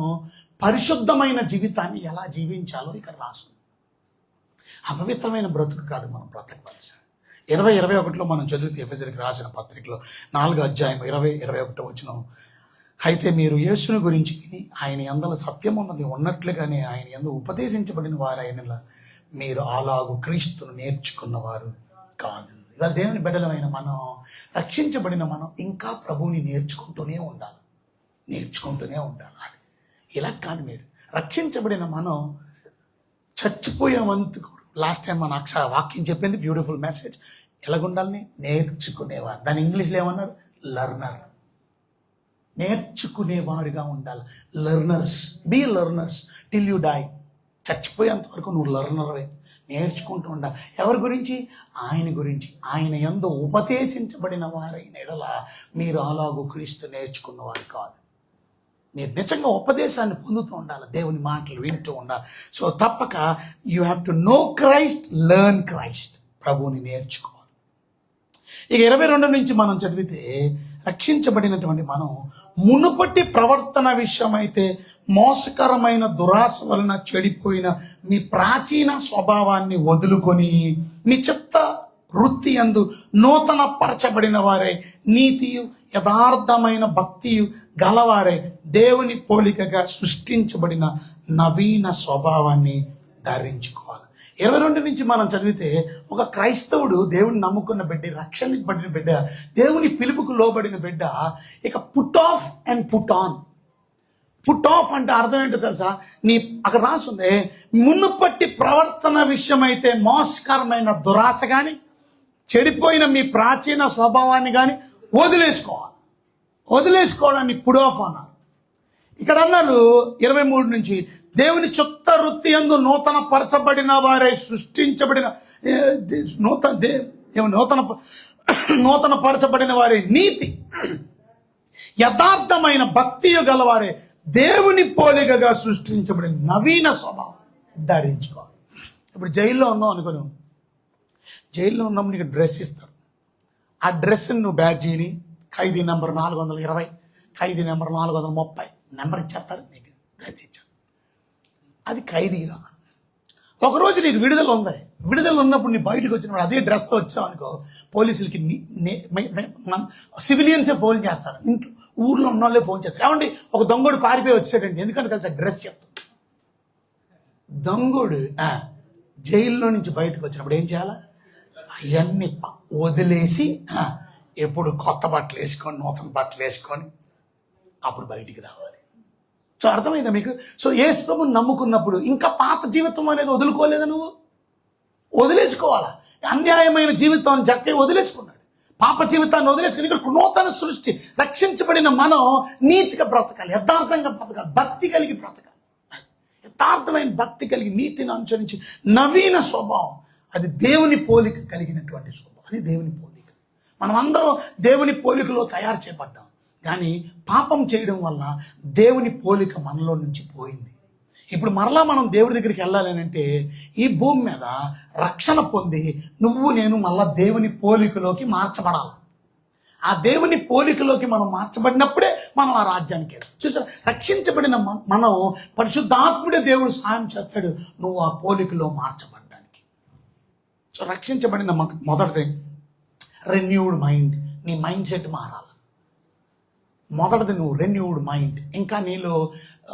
పరిశుద్ధమైన జీవితాన్ని ఎలా జీవించాలో ఇక్కడ రాసుంది. అపవిత్రమైన బ్రతుకు కాదు మనం బ్రతకవలసి. 20:21లో మనం చదివితే ఎఫెసీయులకు రాసిన పత్రికలో 4వ అధ్యాయం 20-21 వచనం, అయితే మీరు యేసుని గురించి విని ఆయన యందల సత్యం ఉన్నది ఉన్నట్లుగానే ఆయన యందు ఉపదేశించబడిన వారైన మీరు అలాగూ క్రీస్తును నేర్చుకున్నవారు కాదు. ఇలా దేవుని బిడ్డలమైన మనం, రక్షించబడిన మనం ఇంకా ప్రభువుని నేర్చుకుంటూనే ఉండాలి. అది ఇలా కాదు. మీరు రక్షించబడిన మనం చచ్చిపోయేందుకు, లాస్ట్ టైం మన వాక్యం చెప్పింది బ్యూటిఫుల్ మెసేజ్, ఎలాగుండాలని? నేర్చుకునేవారు. దాని ఇంగ్లీష్లో ఏమన్నారు? లెర్నర్. నేర్చుకునేవారుగా ఉండాలి. Learners. Be learners till you die. చచ్చిపోయేంత వరకు నువ్వు లెర్నర్వే. నేర్చుకుంటూ ఉండాలి. ఎవరి గురించి? ఆయన గురించి. ఆయన యందు ఉపదేశించబడిన వారైన ఎడల మీరు అలాగూ క్రీస్తు నేర్చుకున్నవారు కాదు. మీరు నిజంగా ఉపదేశాన్ని పొందుతూ ఉండాలి. దేవుని మాటలు వింటూ ఉండాలి. సో తప్పక you have to know Christ, learn Christ. ప్రభువుని నేర్చుకోవాలి. ఇక 22 నుంచి మనం చదివితే, రక్షించబడినటువంటి మనం మునుపటి ప్రవర్తన విషయమైతే మోసకరమైన దురాశ వలన చెడిపోయిన మీ ప్రాచీన స్వభావాన్ని వదులుకొని మీ చిత్త వృత్తి యందు నూతన పరచబడిన వారే నీతియు యథార్థమైన భక్తియు గలవారే దేవుని పోలికగా సృష్టించబడిన నవీన స్వభావాన్ని ధరించుకోవాలి. 22 నుంచి మనం చదివితే, ఒక క్రైస్తవుడు, దేవుని నమ్ముకున్న బిడ్డ, రక్షణకు పడిన బిడ్డ, దేవుని పిలుపుకు లోబడిన బిడ్డ, ఇక put off and put on. Put off అంటే అర్థం ఏంటో తెలుసా? అక్కడ రాసుంది, మునుపటి ప్రవర్తన విషయమైతే మోసకరమైన దురాశ కానీ చెడిపోయిన మీ ప్రాచీన స్వభావాన్ని కానీ వదిలేసుకోవాలి. వదిలేసుకోవడాన్ని పుట్ ఆఫ్ అన్నారు. ఇక్కడ అన్నారు 23 నుంచి, దేవుని చిత్త వృత్తి యందు నూతన పరచబడిన వారే సృష్టించబడిన నూతన పరచబడిన వారే నీతి యథార్థమైన భక్తి గలవారే దేవుని పోలికగా సృష్టించబడిన నవీన స్వభావం ధరించుకోవాలి. ఇప్పుడు జైల్లో ఉన్నావు అనుకోను, జైల్లో ఉన్నప్పుడు నీకు డ్రెస్ ఇస్తారు. ఆ డ్రెస్ని నువ్వు బ్యాడ్జీని ఖైదీ నెంబర్ 420, ఖైదీ నెంబర్ 430 నెంబర్ ఇచ్చేస్తారు, నీకు డ్రెస్ ఇచ్చారు. అది ఖైదీగా. ఒకరోజు నీకు విడుదల ఉంది. విడుదల ఉన్నప్పుడు నీ బయటకు వచ్చినప్పుడు అదే డ్రెస్తో వచ్చావు అనుకో, పోలీసులకి సివిలియన్సే ఫోన్ చేస్తారు. ఇంట్లో ఊర్లో ఉన్న వాళ్ళే ఫోన్ చేస్తారు. ఏమండి ఒక దొంగోడు పారిపోయి వచ్చాడండి, ఎందుకంటే కలిసి డ్రెస్ చెప్తాడు. దొంగోడు జైల్లో నుంచి బయటకు వచ్చినప్పుడు ఏం చేయాలా? అవన్నీ వదిలేసి ఎప్పుడు కొత్త బట్టలు వేసుకొని, నూతన బట్టలు వేసుకొని అప్పుడు బయటికి రావాలి. సో అర్థమైందా మీకు? సో యేసుని నమ్ముకున్నప్పుడు ఇంకా పాత జీవితం అనేది వదులుకోలేదా? నువ్వు వదిలేసుకోవాలా? అన్యాయమైన జీవితాన్ని చక్కగా వదిలేసుకున్నాడు. పాప జీవితాన్ని వదిలేసుకుని ఇక్కడ నూతన సృష్టి, రక్షించబడిన మనం నీతిగా బ్రతకాలి, యథార్థంగా బ్రతకాలి, భక్తి కలిగి బ్రతకాలి. యథార్థమైన భక్తి కలిగి నీతిని అనుసరించి నవీన స్వభావం, అది దేవుని పోలిక కలిగినటువంటి స్వభావం. అది దేవుని పోలిక. మనం అందరం దేవుని పోలికలో తయారు చేయబడ్డాం. కానీ పాపం చేయడం వల్ల దేవుని పోలిక మనలో నుంచి పోయింది. ఇప్పుడు మరలా మనం దేవుడి దగ్గరికి వెళ్ళాలి అంటే ఈ భూమి మీద రక్షణ పొంది నువ్వు నేను మళ్ళా దేవుని పోలికలోకి మార్చబడాలి. ఆ దేవుని పోలికలోకి మనం మార్చబడినప్పుడే మనం ఆ రాజ్యానికి వెళ్ళాలి. చూసా, రక్షించబడిన మనం పరిశుద్ధాత్ముడే దేవుడు సహాయం చేస్తాడు నువ్వు ఆ పోలికలో మార్చబడడానికి. సో రక్షించబడిన మొదటిది రెన్యూడ్ మైండ్. నీ మైండ్ సెట్ మారాలి. మొదటిది నువ్వు రెన్యూడ్ మైండ్. ఇంకా నీలో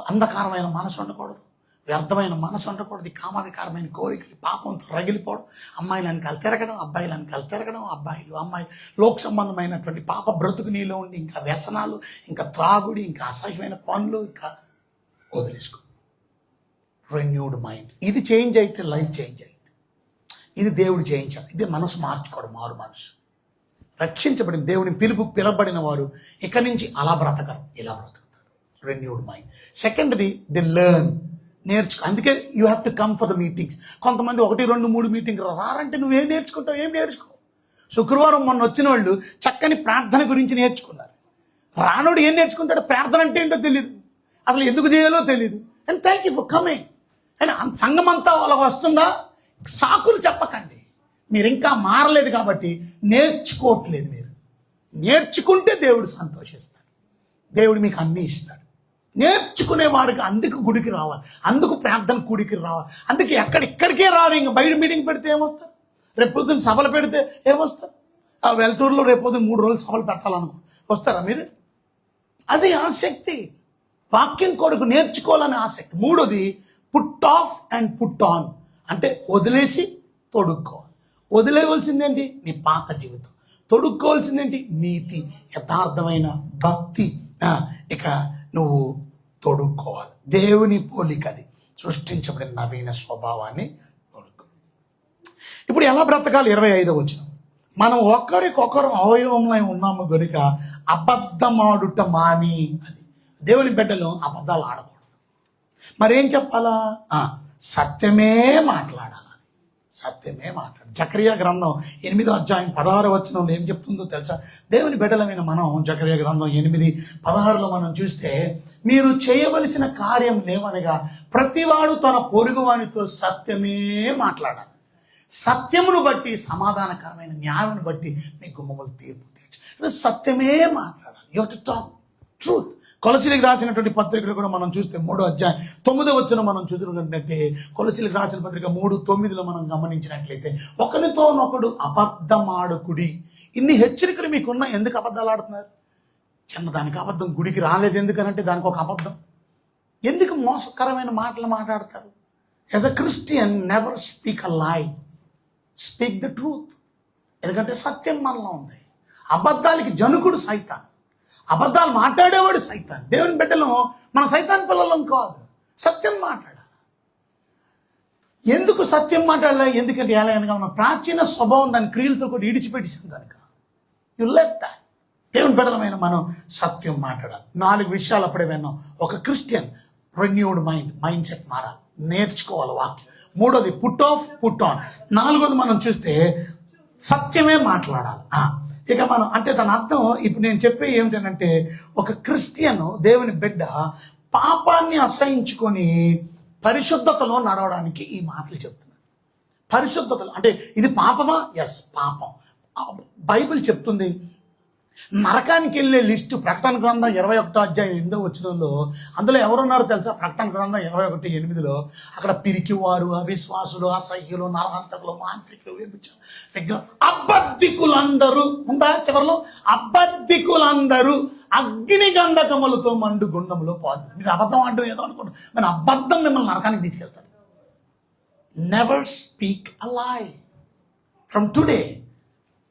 అంధకారమైన మనసు ఉండకూడదు, వ్యర్థమైన మనసు ఉండకూడదు, కామవికారమైన కోరికలు, పాపంతో రగిలిపోవడం, అమ్మాయిలు వెనకాల తిరగడం, అబ్బాయిలు వెనకాల తిరగడం, అబ్బాయిలు అమ్మాయిలు లోక సంబంధమైనటువంటి పాప బ్రతుకు నీలో ఉండి ఇంకా వ్యసనాలు, ఇంకా త్రాగుడి, ఇంకా అసహ్యమైన పనులు ఇంకా వదిలేసుకో. Renewed mind. ఇది చేంజ్ అయితే లైఫ్ చేంజ్ అయింది. ఇది దేవుడు చేయించాలి. ఇది మనసు మార్చుకోవడం, మారు మనసు. రక్షించబడిన దేవుని పిలువబడిన వారు ఇక్కడి నుంచి అలా బ్రతకరు, ఇలా బ్రతుకుతారు. Renewed mind. సెకండ్ది ది లెర్న్. నేర్చుకో. అందుకే you have to come for the meetings. కొంతమంది 1, 2, 3 మీటింగ్ రారంటే నువ్వేం నేర్చుకుంటావు? ఏం నేర్చుకో. శుక్రవారం మొన్న వచ్చిన వాళ్ళు చక్కని ప్రార్థన గురించి నేర్చుకున్నారు. రానోడు ఏం నేర్చుకుంటాడు? ప్రార్థన అంటే ఏంటో తెలియదు, అసలు ఎందుకు చేయాలో తెలియదు. And thank you for coming. And సంఘం అంతా వాళ్ళకి వస్తుందా? సాకులు చెప్పకండి. మీరు ఇంకా మారలేదు కాబట్టి నేర్చుకోవట్లేదు. మీరు నేర్చుకుంటే దేవుడు సంతోషిస్తాడు, దేవుడు మీకు అన్నీ ఇస్తాడు. నేర్చుకునే వారికి అందుకు గుడికి రావాలి, అందుకు ప్రార్థన గుడికి రావాలి. అందుకే ఇక్కడికే రారు. ఇంకా బయట మీటింగ్ పెడితే ఏమొస్తారు? రేపొద్దున సభలు పెడితే ఏమొస్తారు? ఆ వెల్టూరులో రేపొద్దున 3 రోజులు సభలు పెట్టాలనుకో వస్తారా మీరు? అది ఆసక్తి. వాక్యం కొరకు నేర్చుకోవాలనే ఆసక్తి. మూడోది put off and put on. అంటే వదిలేసి తొడుక్కోవాలి. వదిలేయవలసిందేంటి? నీ పాత జీవితం. తొడుక్కోవాల్సిందేంటి? నీతి, యథార్థమైన భక్తి. ఇక నువ్వు తొడుక్కోవాలి దేవుని పోలికది సృష్టించబడిన నవీన స్వభావాన్ని తొడుక్కో. ఇప్పుడు ఎలా బ్రతకాలి? 25వ వచనం. మనం ఒకరికొకరు అవయవమై ఉన్నాము కనుక అబద్ధమాడుట మాని. అది దేవుని బిడ్డలు అబద్ధాలు ఆడకూడదు. మరేం చెప్పాలా? సత్యమే మాట్లాడాలి. సత్యమే మాట్లాడాలి. జకరియా గ్రంథం 8వ అధ్యాయం 16వ వచనంలో ఏం చెప్తుందో తెలుసా? దేవుని బిడ్డలమైన మనం జకరియా గ్రంథం 8:16లో మనం చూస్తే, మీరు చేయవలసిన కార్యం లేవనగా ప్రతివాడు తన పొరుగువానితో సత్యమే మాట్లాడాలి. సత్యమును బట్టి, సమాధానకరమైన న్యాయమును బట్టి మీ గుమ్మములు తీర్పు తీర్చు. సత్యమే మాట్లాడాలి. You have to talk truth. కొలసీలకు రాసినటువంటి పత్రికలు కూడా మనం చూస్తే 3వ అధ్యాయం 9వ వచనం మనం చదువుకున్నట్టే, కొలసీలకు రాసిన పత్రిక 3:9లో మనం గమనించినట్లయితే, ఒకరితో ఒకడు అబద్ధమాడకుడి. ఇన్ని హెచ్చరికలు మీకున్న, ఎందుకు అబద్ధాలు ఆడుతున్నారు? చిన్నదానికి అబద్ధం. గుడికి రాలేదు ఎందుకనంటే దానికి ఒక అబద్ధం. ఎందుకు మోసకరమైన మాటలు మాట్లాడతారు? As a Christian never speak a లై, స్పీక్ ద ట్రూత్. ఎందుకంటే సత్యం మనలో ఉంది. అబద్ధాలకి జనుకుడు సైతాన్, అబద్ధాలు మాట్లాడేవాడు సైతాన్. దేవుని బిడ్డలు మన సైతాన్ పిల్లలం కాదు, సత్యం మాట్లాడాలి. ఎందుకు సత్యం మాట్లాడాలి? ఎందుకంటే ఎలా అనగా మన ప్రాచీన స్వభావం దాని క్రియలతో కూడా ఇడిచిపెట్టేసింది కనుక యు లెట్ దట్. దేవుని బిడ్డలమైన మనం సత్యం మాట్లాడాలి. 4 విషయాలు అప్పుడే విన్నాం. ఒక క్రిస్టియన్ రెన్యూడ్ మైండ్ సెట్ మారాలి, నేర్చుకోవాలి వాక్యం. 3వది పుట్ ఆఫ్ పుట్ ఆన్. 4వది మనం చూస్తే సత్యమే మాట్లాడాలి. ఇక మనం అంటే దాని అర్థం ఇప్పుడు నేను చెప్పే ఏమిటంటే, ఒక క్రిస్టియన్ దేవుని బిడ్డ పాపాన్ని అసహించుకొని పరిశుద్ధతలో నడవడానికి ఈ మాటలు చెప్తున్నాడు. పరిశుద్ధతలో అంటే ఇది పాపమా? ఎస్, పాపం. బైబిల్ చెప్తుంది. నరకానికి వెళ్ళే లిస్టు ప్రకటన గ్రంథం 21వ అధ్యాయం 8వ వచనంలో, అందులో ఎవరున్నారో తెలుసా? ప్రకటన గ్రంథం 21:8లో అక్కడ పిరికివారు, అవిశ్వాసులు, అసహ్యులు, నరహంతకులు, మాంత్రికులు, వ్యభిచారులు, అబద్ధికులందరూ ఉంటా. చివరిలో అబద్ధికులందరూ అగ్ని గంధకములతో మండు గుండంలో పాదు. మీరు అబద్ధం అంటూ ఏదో అనుకుంటారు, మరి అబద్ధం మిమ్మల్ని నరకానికి తీసుకెళ్తారు. నెవర్ స్పీక్ అ లై. ఫ్రమ్ టుడే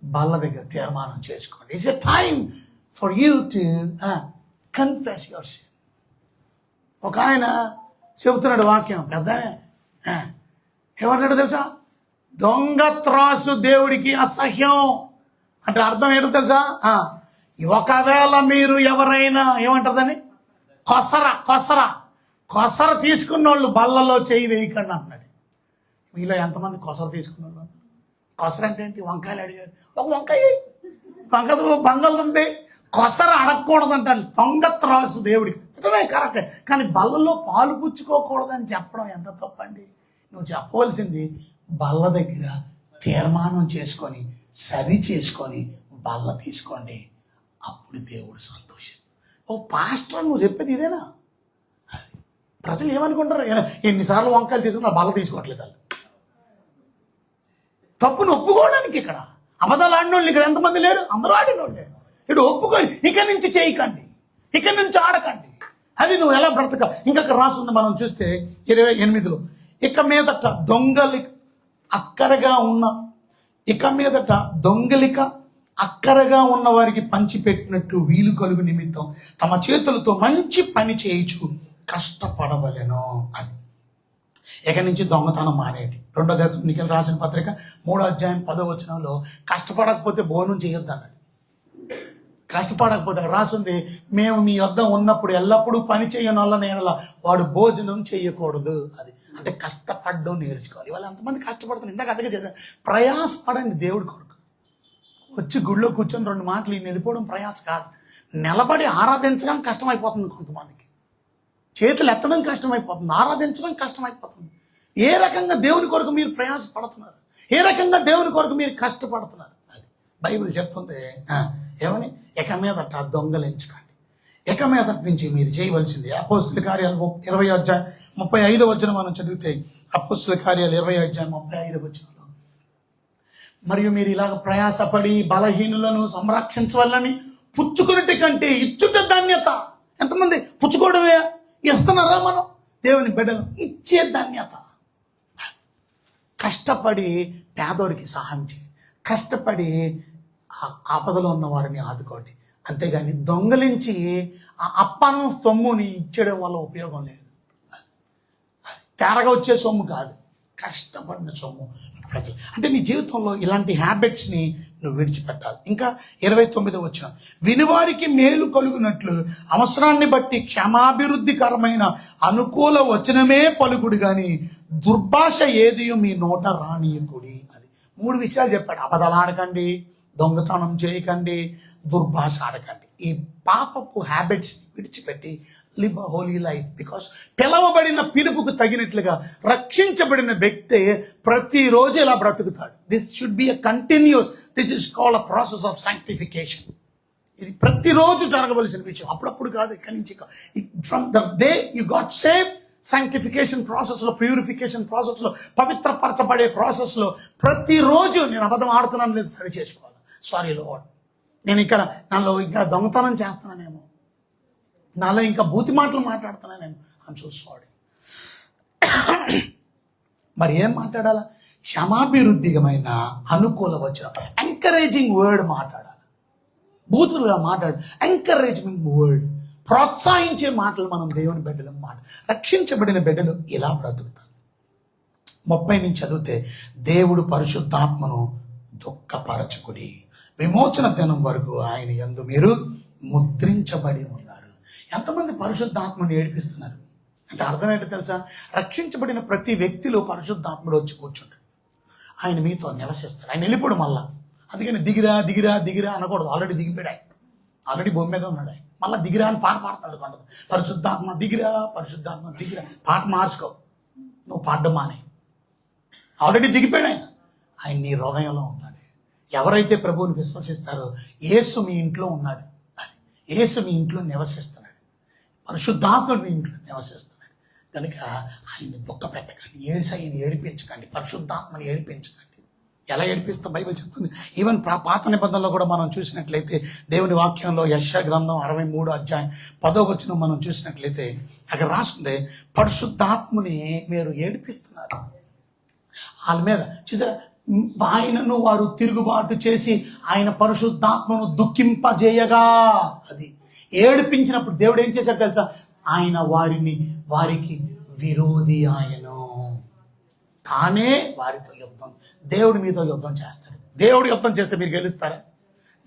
బల్ల దగ్గర తీర్మానం చేసుకోండి. It's a time for you to confess your sin. ఒక ఆయన చెబుతున్నాడు వాక్యం, పెద్ద ఏమంటాడు తెలుసా? దొంగ త్రాసు దేవుడికి అసహ్యం అంటే అర్థం ఏంటో తెలుసా? ఒకవేళ మీరు ఎవరైనా ఏమంటారని కొసర తీసుకున్న వాళ్ళు బల్లలో చేయి వేయకండి అంటున్నాడు. మీలో ఎంతమంది కొసర తీసుకున్నారు? కొసర అంటే ఏంటి? వంకాయలు అడిగారు, ఒక వంకాయ బంగాళదుంపే. కొసర అడగకూడదంట. దొంగ త్రాసు దేవుడికి నిజమే, కరెక్టే. కానీ బల్లలో పాలు పుచ్చుకోకూడదని చెప్పడం ఎంత తప్పండి? నువ్వు చెప్పవలసింది బల్ల దగ్గర తీర్మానం చేసుకొని సరి చేసుకొని బల్ల తీసుకోండి, అప్పుడు దేవుడు సంతోషిస్తాడు. ఓ పాస్టర్, నువ్వు చెప్పేది ఇదేనా? ప్రజలు ఏమనుకుంటారు? ఎన్నిసార్లు వంకాయలు తీసుకున్నా బల్ల తీసుకోవట్లేదు వాళ్ళు. తప్పును ఒప్పుకోవడానికి ఇక్కడ అబద్ధాలు ఆడినోళ్ళు ఇక్కడ ఎంతమంది లేరు? అందరూ ఆడినోళ్ళే. ఇటు ఒప్పుకొని ఇక నుంచి చేయకండి, ఇక నుంచి ఆడకండి. అది నువ్వు ఎలా బ్రతక. ఇంకొక రాసుంది మనం చూస్తే 28లో, ఇక మీదట దొంగలిక అక్కరగా ఉన్న వారికి పంచిపెట్టినట్టు వీలు కలుగు నిమిత్తం తమ చేతులతో మంచి పని చేయించు కష్టపడవలెను అని. ఇక నుంచి దొంగతనం మానేటి. 2వ దశలోనికెళ్ళి రాసిన పత్రిక 3వ అధ్యాయం 10వ వచనంలో, కష్టపడకపోతే భోజనం చేయొద్దు అన్నాడు. కష్టపడకపోతే రాసింది, మేము మీ వద్ద ఉన్నప్పుడు ఎల్లప్పుడూ పని చేయని వల్ల నేను వాడు భోజనం చేయకూడదు. అది అంటే కష్టపడడం నేర్చుకోవాలి. ఇవాళ ఎంతమంది కష్టపడుతున్నారు? ఇందాక అందుకే చదివాను, ప్రయాసపడండి దేవుడి కొరకు. వచ్చి గుళ్ళో కూర్చొని 2 మాటలు వెళ్ళిపోవడం ప్రయాస కాదు. నిలబడి ఆరాధించడం కష్టమైపోతుంది కొంతమందికి, చేతులు ఎత్తడం కష్టమైపోతుంది, ఆరాధించడం కష్టమైపోతుంది. ఏ రకంగా దేవుని కొరకు మీరు ప్రయాసపడుతున్నారు? ఏ రకంగా దేవుని కొరకు మీరు కష్టపడుతున్నారు? అది బైబిల్ చెప్తుంది. ఏమని? ఇక మీదట దొంగలించకండి. ఇక మీదటి నుంచి మీరు చేయవలసింది అపోస్తుల కార్యాలు 20వ అధ్యాయం 35వ వచనం మనం చదివితే, అపోస్తుల కార్యాలు 20వ అధ్యాయం 35వ వచనంలో, మరియు మీరు ఇలాగ ప్రయాసపడి బలహీనులను సంరక్షించవాలని పుచ్చుకున్నటి కంటే ఇచ్చుట ధన్యత. ఎంతమంది పుచ్చుకోవడమే ఇస్తున్నారా? మనం దేవుని బిడ్డలు ఇచ్చే ధన్యత. కష్టపడి పేదోరికి సహాయం చేయండి, కష్టపడి ఆపదలో ఉన్న వారిని ఆదుకోండి. అంతేగాని దొంగలించి ఆ అప్పనం సొమ్ముని ఇచ్చడం వల్ల ఉపయోగం లేదు. తేరగా వచ్చే సొమ్ము కాదు, కష్టపడిన సొమ్ము ప్రజలు. అంటే నీ జీవితంలో ఇలాంటి హ్యాబిట్స్ని నువ్వు విడిచిపెట్టాలి. ఇంకా 29 వచనం, వినివారికి మేలు కలుగునట్లు అవసరాన్ని బట్టి క్షమాభివృద్ధికరమైన అనుకూల వచనమే పలుకుడు గాని దుర్భాష ఏది మీ నోట రానియకుడి. అది 3 విషయాలు చెప్పాడు. అబద్ధాలు ఆడకండి, దొంగతనం చేయకండి, దుర్భాష ఆడకండి. ఈ పాపపు హ్యాబిట్స్ విడిచిపెట్టి live a holy life. Because పిలవబడిన పిలుపుకు తగినట్లుగా రక్షించబడిన వ్యక్తి ప్రతిరోజు ఇలా బ్రతుకుతాడు. This should be a continuous, this is called a process of sanctification. ఇది ప్రతిరోజు జరగవలసిన విషయం, అప్పుడప్పుడు కాదు, ఇక్కడి నుంచి. From the day you got save, sanctification ప్రాసెస్లో, ప్యూరిఫికేషన్ ప్రాసెస్లో, పవిత్రపరచబడే ప్రాసెస్లో ప్రతిరోజు నేను అబద్ధం ఆడుతున్నాను లేదు సరి చేసుకోవాలి. సారీ లార్డ్, నేను ఇక్కడ నాలో ఇంకా దొంగతనం చేస్తున్నానేమో, నాలో ఇంకా బూతి మాటలు మాట్లాడుతున్నానేమో, ఐఎమ్ సో సారీ. మరి ఏం మాట్లాడాలా? క్షమాభివృద్ధికమైన అనుకూల వచనం, ఎంకరేజింగ్ వర్డ్ మాట్లాడాలి. బూతులుగా మాట్లాడు, ఎంకరేజ్మెంట్ వర్డ్, ప్రోత్సహించే మాటలు మనం దేవుని బిడ్డలు మాట. రక్షించబడిన బిడ్డలు ఇలా బ్రతుకుతారు. 30 నుంచి చదివితే, దేవుడు పరిశుద్ధాత్మను దుఃఖపరచుకుడి, విమోచన దినం వరకు ఆయన యందు మీరు ముద్రించబడి ఉన్నారు. ఎంతమంది పరిశుద్ధాత్మను ఏడిపిస్తున్నారు అంటే అర్థం ఏంటో తెలుసా? రక్షించబడిన ప్రతి వ్యక్తిలో పరిశుద్ధాత్ముడు వచ్చి కూర్చుంటాడు, ఆయన మీతో నివసిస్తాడు. ఆయన వెళ్ళిపోడు మళ్ళా. అందుకని దిగిరా దిగిరా దిగిరా అనకూడదు. ఆల్రెడీ దిగిపోయాడు ఆయన, ఆల్రెడీ భూమి మీద ఉన్నాడు ఆయన. మళ్ళీ దిగిరా అని పాట పాడతాడు కొంత. పరిశుద్ధాత్మ దిగిరా, పరిశుద్ధాత్మ దిగిరా. పాట మార్చుకో, నువ్వు పాడడం మానే. ఆల్రెడీ దిగిపోయాడు ఆయన. ఆయన నీ హృదయంలో ఉన్నాడు. ఎవరైతే ప్రభువుని విశ్వసిస్తారో, యేసు మీ ఇంట్లో ఉన్నాడు, యేసు మీ ఇంట్లో నివసిస్తున్నాడు, పరిశుద్ధాత్ముడు మీ ఇంట్లో నివసిస్తున్నాడు. కనుక ఆయన్ని దుఃఖపెట్టకండి, యేసయ్యని ఏడిపించకండి, పరిశుద్ధాత్మని ఏడిపించకండి. ఎలా ఏడిపిస్తా బైబిల్ చెప్తుంది. ఈవెన్ పాత నిబంధనలో కూడా మనం చూసినట్లయితే, దేవుని వాక్యంలో యెషయా గ్రంథం 63వ అధ్యాయం 10వ వచనం మనం చూసినట్లయితే అక్కడ రాస్తుంది, పరిశుద్ధాత్మని మీరు ఏడిపిస్తున్నారు. వాళ్ళ మీద చూసారా, ఆయనను వారు తిరుగుబాటు చేసి ఆయన పరిశుద్ధాత్మను దుఃఖింపజేయగా, అది ఏడిపించినప్పుడు దేవుడు ఏం చేశాడు తెలుసా? ఆయన వారికి విరోధి ఆయను, తానే వారితో యుద్ధం. దేవుడు మీతో యుద్ధం చేస్తాడు. దేవుడు యుద్ధం చేస్తే మీరు గెలుస్తారా?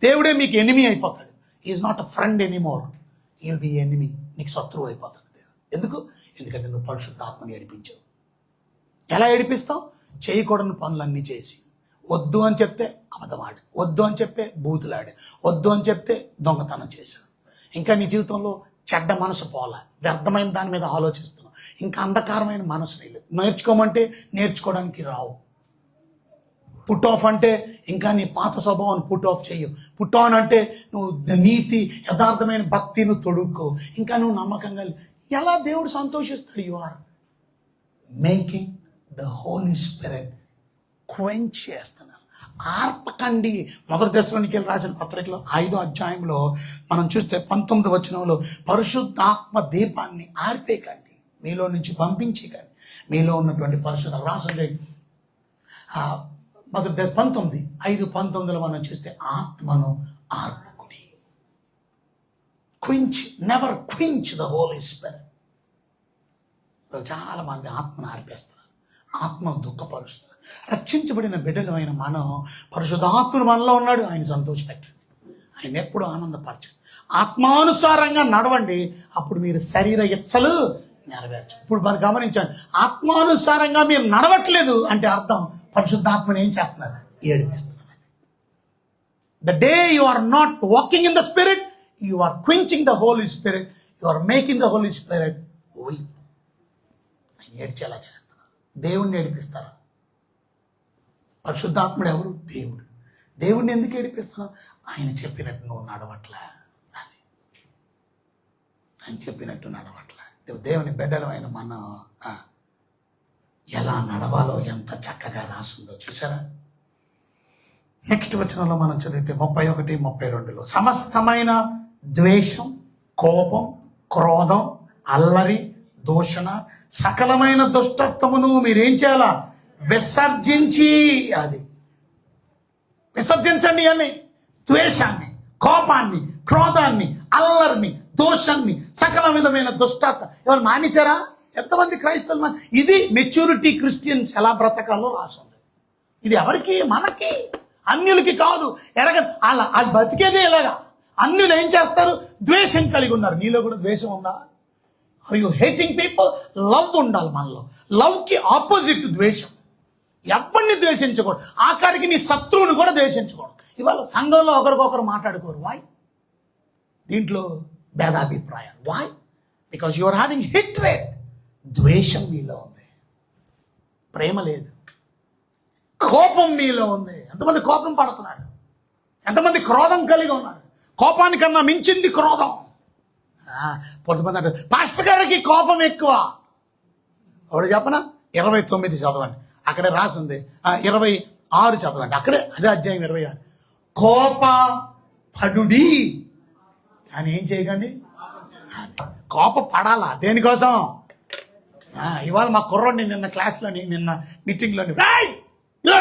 దేవుడే మీకు ఎనిమీ అయిపోతాడు. Is not a friend anymore, he will be enemy. నీకు శత్రువు అయిపోతాడు దేవుడు. ఎందుకంటే నువ్వు పరిశుద్ధాత్మని ఏడిపించావు. ఎలా ఏడిపిస్తావు? చేయకూడని పనులన్నీ చేసి, వద్దు అని చెప్తే అబద్ధమాడి, వద్దు అని చెప్తే బూతులాడి, వద్దు అని చెప్తే దొంగతనం చేశావు. ఇంకా నీ జీవితంలో చెడ్డ మనసు పోలా, వ్యర్థమైన దాని మీద ఆలోచిస్తున్నావు, ఇంకా అంధకారమైన మనసు లేదు. నేర్చుకోమంటే నేర్చుకోవడానికి రావు. పుట్ ఆఫ్ అంటే ఇంకా నీ పాత స్వభావాన్ని పుట్ ఆఫ్ చెయ్యవు. పుట్ ఆన్ అంటే నువ్వు నీతి యథార్థమైన భక్తిని తొడుక్కో. ఇంకా నువ్వు నమ్మకంగా ఎలా దేవుడు సంతోషిస్తాడు? You are making the holy spirit quench చేస్తున్నారు. ఆర్పకండి. 1 దశలోనికెళ్ళి రాసిన పత్రికలో 5వ అధ్యాయంలో మనం చూస్తే 19వ వచనంలో, పరిశుద్ధాత్మ దీపాన్ని ఆర్పేకండి, మీలో నుంచి పంపించేకండి. మీలో ఉన్నటువంటి పరిశుద్ధ రాసుండే 5:19 మనం చూస్తే, ఆత్మను ఆర్పకుడి. Quench, never quench the holy spirit. చాలా మంది ఆత్మను ఆర్పేస్తారు, ఆత్మను దుఃఖపరుస్తారు. రక్షించబడిన బిడ్డలు అయిన మనం, పరిశుద్ధాత్ముడు మనలో ఉన్నాడు, ఆయన సంతోషపెట్టండి, ఆయన ఎప్పుడు ఆనందపరచండి, ఆత్మానుసారంగా నడవండి. అప్పుడు మీరు శరీర ఇచ్చలు నెరవేర్చు. ఇప్పుడు మనం గమనించండి, ఆత్మానుసారంగా మీరు నడవట్లేదు అంటే అర్థం పరిశుద్ధాత్మని ఏం చేస్తున్నారు? ఏడిపిస్తున్నారు. The day you are not walking in the spirit, you are quenching the holy spirit, you are making the holy spirit weep. ఆయన ఏడ్చేలా చేస్తున్నారు. దేవుణ్ణి ఏడిపిస్తారా? పరిశుద్ధాత్ముడు ఎవరు? దేవుడు. దేవుణ్ణి ఎందుకు ఏడిపిస్తున్నావు? ఆయన చెప్పినట్టు నువ్వు నడవట్లే, ఆయన చెప్పినట్టు నడవట్లే. దేవుని బిడ్డలమైన మనం ఎలా నడవాలో ఎంత చక్కగా రాస్తుందో చూసారా? నెక్స్ట్ వచనంలో మనం చదివితే 31, 32లో, సమస్తమైన ద్వేషం, కోపం, క్రోధం, అల్లరి, దూషణ, సకలమైన దుష్టత్వమును మీరేం చేయాలా? విసర్జించి, అది విసర్జించండి అని. ద్వేషాన్ని, కోపాన్ని, క్రోధాన్ని, అల్లరిని, దోషాన్ని, సకల విధమైన దుష్టత్వం ఎవరు మానేశారా? ఎంతమంది క్రైస్తవులు? ఇది మెచ్యూరిటీ క్రిస్టియన్స్ ఎలా బ్రతకాలో రాసింది. ఇది ఎవరికి? మనకి. అన్యులకి కాదు, వాళ్ళు బతికేదే ఇలాగా. అన్యులు ఏం చేస్తారు? ద్వేషం కలిగి ఉన్నారు. నీలో కూడా ద్వేషం ఉందా? Are you hating people? Love ఉండాలి మనలో. లవ్కి ఆపోజిట్ ద్వేషం. ఎవరిని ద్వేషించకూడదు, ఆఖరికి నీ శత్రువుని కూడా ద్వేషించకూడదు. ఇవాళ సంఘంలో ఒకరికొకరు మాట్లాడుకోరు. వాయ్? దీంట్లో భేదాభిప్రాయం. Why? Because you are having hatred. ద్వేషం మీలో ఉంది, ప్రేమ లేదు. కోపం మీలో ఉంది. ఎంతమంది కోపం పడుతున్నారు? ఎంతమంది క్రోధం కలిగి ఉన్నారు? కోపానికన్నా మించింది క్రోధం. కొంతమంది అంటారు పాస్టర్ గారికి కోపం ఎక్కువ. ఒకటి చెప్పనా? 29 చదవండి, అక్కడే రాసింది. 26 చదవండి, అక్కడే అదే అధ్యాయం 26. కోప పడుడి కానీ ఏం చేయకండి. కోప పడాలా? దేనికోసం? ఇవాళ మా కుర్రోడిని నిన్న క్లాస్లోని, నిన్న మీటింగ్లోని ఇలా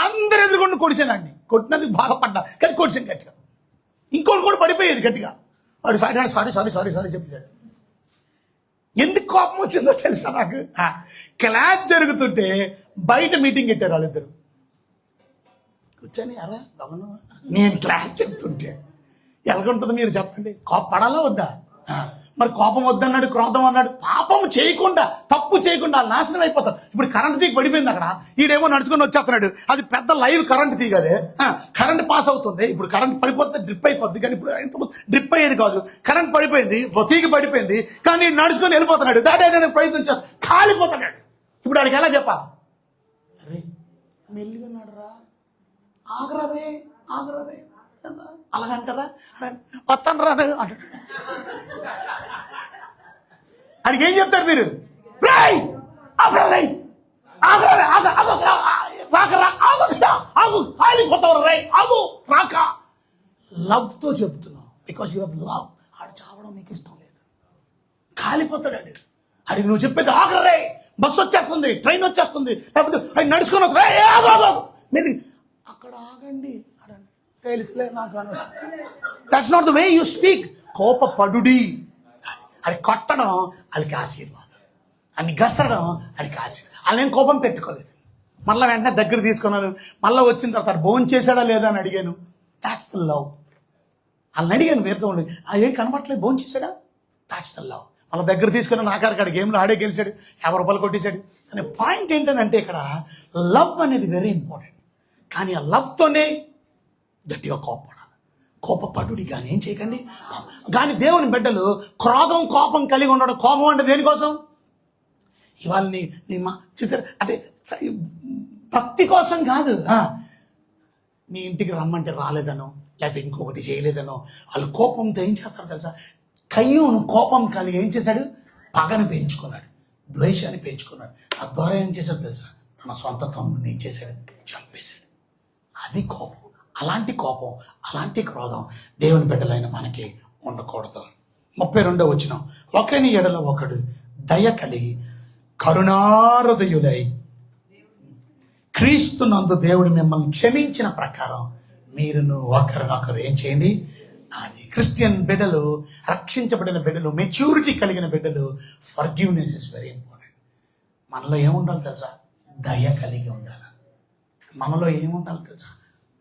అందరు ఎదురుకుండా కొడిచానండి. కొట్టినందుకు బాధపడ్డా, కానీ కొడిచాను గట్టిగా. ఇంకోటి కూడా పడిపోయేది గట్టిగా. వాడు సారీ చెప్తాడు. ఎందుకు కోపం వచ్చిందో తెలుసా నాకు? క్లాస్ జరుగుతుంటే బయట మీటింగ్ పెట్టారు వాళ్ళిద్దరు. కూర్చొని అరా గమనం, నేను క్లాస్ చెప్తుంటే ఎలాగుంటుంది మీరు చెప్పండి? కోపం పడాలా వద్దా? మరి కోపం వద్దన్నాడు, క్రోధం అన్నాడు. పాపం చేయకుండా, తప్పు చేయకుండా నాశనం అయిపోతారు. ఇప్పుడు కరెంట్ తీగ పడిపోయింది అక్కడ, ఈడేమో నడుచుకొని వచ్చేస్తున్నాడు. అది పెద్ద లైవ్ కరెంట్ తీగ, అదే కరెంట్ పాస్ అవుతుంది. ఇప్పుడు కరెంట్ పడిపోతే డ్రిప్ అయిపోద్ది, కానీ ఇప్పుడు ఇంత డ్రిప్ అయ్యేది కాదు. కరెంట్ పడిపోయింది, తీగ పడిపోయింది, కానీ నడుచుకొని వెళ్ళిపోతున్నాడు. దాటే ప్రయత్నించారు, కాలిపోతున్నాడు. ఇప్పుడు వాడికి ఎలా చెప్పాలి? అరే మెల్లిగా నడరా, ఆగరే అలాగంటారా? వస్తాను రా అంటాడు. అడిగి ఏం చెప్తారు మీరు? లవ్ తో చెప్తున్నావు, బికాస్ యూ హావ్ లవ్. ఆడు చావడం నీకు ఇష్టం లేదు, కాలిపోతాడు. అడిగి నువ్వు చెప్పేది ఆగరే, బస్సు వచ్చేస్తుంది, ట్రైన్ వచ్చేస్తుంది, లేకపోతే అది నడుచుకొని వస్తా, మీరు అక్కడ ఆగండి. తెలుసులే నాకు అన్న. That's not the way you speak. కోపపడుడి. అది కొట్టడం వాళ్ళకి ఆశీర్వాదం, అని గసరడం వాళ్ళకి ఆశీర్వాదం. వాళ్ళేం కోపం పెట్టుకోలేదు. మళ్ళీ వెంటనే దగ్గర తీసుకున్నాను. మళ్ళీ వచ్చిన తర్వాత భోజనం చేశాడా లేదా అని అడిగాను. That's the love. వాళ్ళని అడిగాను, వేరుతో ఉండి ఏం కనబట్టలేదు, భోజనం చేశాడా? That's the love. మళ్ళీ దగ్గర తీసుకుని నాకాడికి గేమ్లో ఆడే గెలిచాడు, 50 రూపాయలు కొట్టేశాడు. అనే పాయింట్ ఏంటంటే ఇక్కడ లవ్ అనేది వెరీ ఇంపార్టెంట్. కానీ ఆ లవ్తోనే గట్టిగా కోపపడుడి కానీ ఏం చేయకండి. కానీ దేవుని బిడ్డలు క్రోధం, కోపం కలిగి ఉండడం. కోపం అంటే దేనికోసం? ఇవాళ నీ చూసారు అంటే భక్తి కోసం కాదు. నీ ఇంటికి రమ్మంటే రాలేదనో, లేకపోతే ఇంకొకటి చేయలేదనో వాళ్ళు కోపంతో ఏం చేస్తారు తెలుసా? కయ్యూను కోపం కలిగి ఏం చేశాడు? పగను పెంచుకున్నాడు, ద్వేషాన్ని పెంచుకున్నాడు. తద్వారా ఏం చేశాడు తెలుసా? తన సొంత తమ్ముడిని ఏం చేశాడు? చంపేశాడు. అది కోపం. అలాంటి కోపం, అలాంటి క్రోధం దేవుని బిడ్డలైన మనకి ఉండకూడదు. 32వ వచనం, ఒకని ఎడల ఒకడు దయ కలిగి కరుణాహృదయులై క్రీస్తునందు దేవుడు మిమ్మల్ని క్షమించిన ప్రకారం మీరును ఒకరినొకరు ఏం చేయండి. అది క్రిస్టియన్ బిడ్డలు, రక్షించబడిన బిడ్డలు, మెచ్యూరిటీ కలిగిన బిడ్డలు, ఫర్గివ్నెస్ ఇస్ వెరీ ఇంపార్టెంట్. మనలో ఏముండాలి తెలుసా? దయ కలిగి ఉండాలి. మనలో ఏముండాలి తెలుసా?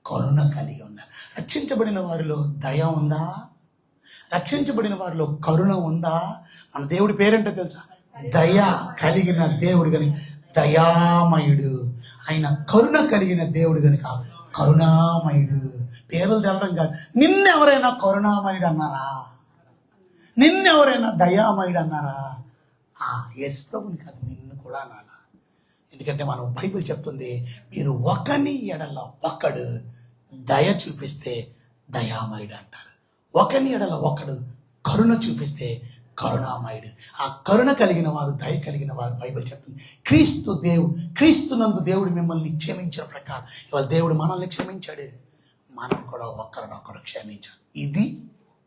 కరుణ కలిగి ఉండాలి. రక్షించబడిన వారిలో దయ ఉందా? రక్షించబడిన వారిలో కరుణ ఉందా? మన దేవుడి పేరేంటో తెలుసా? దయ కలిగిన దేవుడు కనుక దయామయుడు. ఆయన కరుణ కలిగిన దేవుడు కనుక కరుణామయుడు. పేర్లు తెలడం కాదు. నిన్నెవరైనా కరుణామయుడు అన్నారా? నిన్నెవరైనా దయామయుడు అన్నారా? యేసు ప్రభుని కాదు, నిన్ను కూడా అన్నారా? ఎందుకంటే మనం బైబిల్ చెప్తుంది, మీరు ఒకని ఎడల ఒకడు దయ చూపిస్తే దయామయుడు అంటారు. ఒకని ఎడల ఒకడు కరుణ చూపిస్తే కరుణామయుడు. ఆ కరుణ కలిగిన వారు, దయ కలిగిన వారు బైబిల్ చెప్తుంది. క్రీస్తునందు దేవుడు మిమ్మల్ని క్షమించిన ప్రకారం ఇవాళ దేవుడు మనల్ని క్షమించాడు. మనం కూడా ఒకరినొకరు క్షమించాలి. ఇది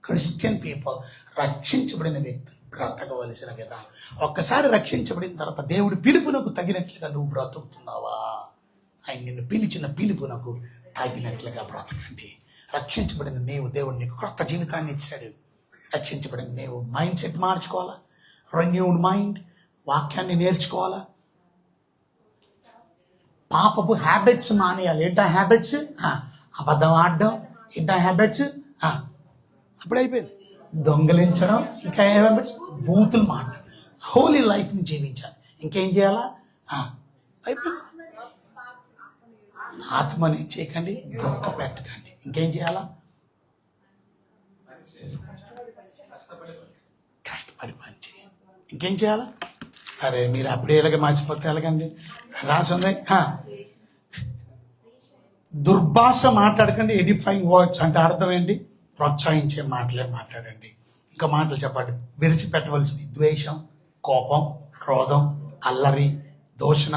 క్రిస్టియన్ పీపుల్, రక్షించబడిన వ్యక్తులు బ్రతకవలసిన విధానం. ఒక్కసారి రక్షించబడిన తర్వాత దేవుడి పిలుపునకు తగినట్లుగా నువ్వు బ్రతుకుతున్నావా? ఆయన నిన్ను పిలిచిన పిలుపునకు తగినట్లుగా బ్రతకండి. రక్షించబడిన నీవు, దేవుడు నీకు కొత్త జీవితాన్ని ఇచ్చాడు. రక్షించబడిన నీవు మైండ్ సెట్ మార్చుకోవాలా, రెన్యూడ్ మైండ్, వాక్యాన్ని నేర్చుకోవాలా, పాపపు హ్యాబిట్స్ మానేయాలి. ఏంటా హ్యాబిట్స్? అబద్ధం ఆడడం, ఏంటా హ్యాబిట్స్, అప్పుడు అయిపోయింది. దొంగలించడం, ఇంకా ఏ హ్యాబిట్స్, బూతులు మాట్లాడడం. హోలీ లైఫ్ని జీవించాలి. ఇంకేం చేయాలా? అయిపోయింది. ఆత్మని చేయకండి, దుఃఖ పెట్టకండి. ఇంకేం చేయాలా? కష్టపడి పని చేయండి. ఇంకేం చేయాలా? అరే మీరు అప్పుడే ఎలాగ మర్చిపోతే ఎలాగండి? రాసి ఉంది, దుర్భాష మాట్లాడకండి. ఎడిఫైయింగ్ వర్డ్స్ అంటే అర్థం ఏంటి? ప్రోత్సహించే మాటలే మాట్లాడండి. ఇంకా మాటలు చెప్పండి. విడిచిపెట్టవలసిన ద్వేషం, కోపం, క్రోధం, అల్లరి, దూషణ.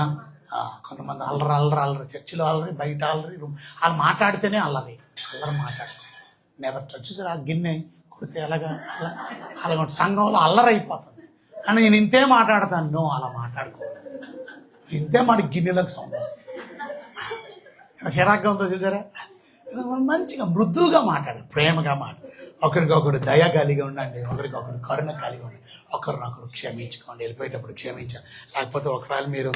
కొంతమంది అల్లరి చర్చిలో అల్లరి, బయట అల్లరి, వాళ్ళు మాట్లాడితేనే అల్లరి మాట్లాడుతుంది. నెవర్ చూసారు ఆ గిన్నె కొడితే ఎలాగా అలాగ సంఘంలో అల్లరి అయిపోతుంది. కానీ నేను ఇంతే మాట్లాడతాను. నో, అలా మాట్లాడుకోవాలి. ఇంతే మాట గిన్నెలకు సౌండ్ వస్తుంది. చిరాగ్గా ఉందో చూసారా? మంచిగా మృదువుగా మాట్లాడు, ప్రేమగా మాట్లాడు. ఒకరికొకరు దయ కలిగి ఉండండి, ఒకరికొకరు కరుణ కలిగి ఉండండి, ఒకరినొకరు క్షమించుకోండి. వెళ్ళిపోయేటప్పుడు క్షమించాలి. లేకపోతే ఒకవేళ మీరు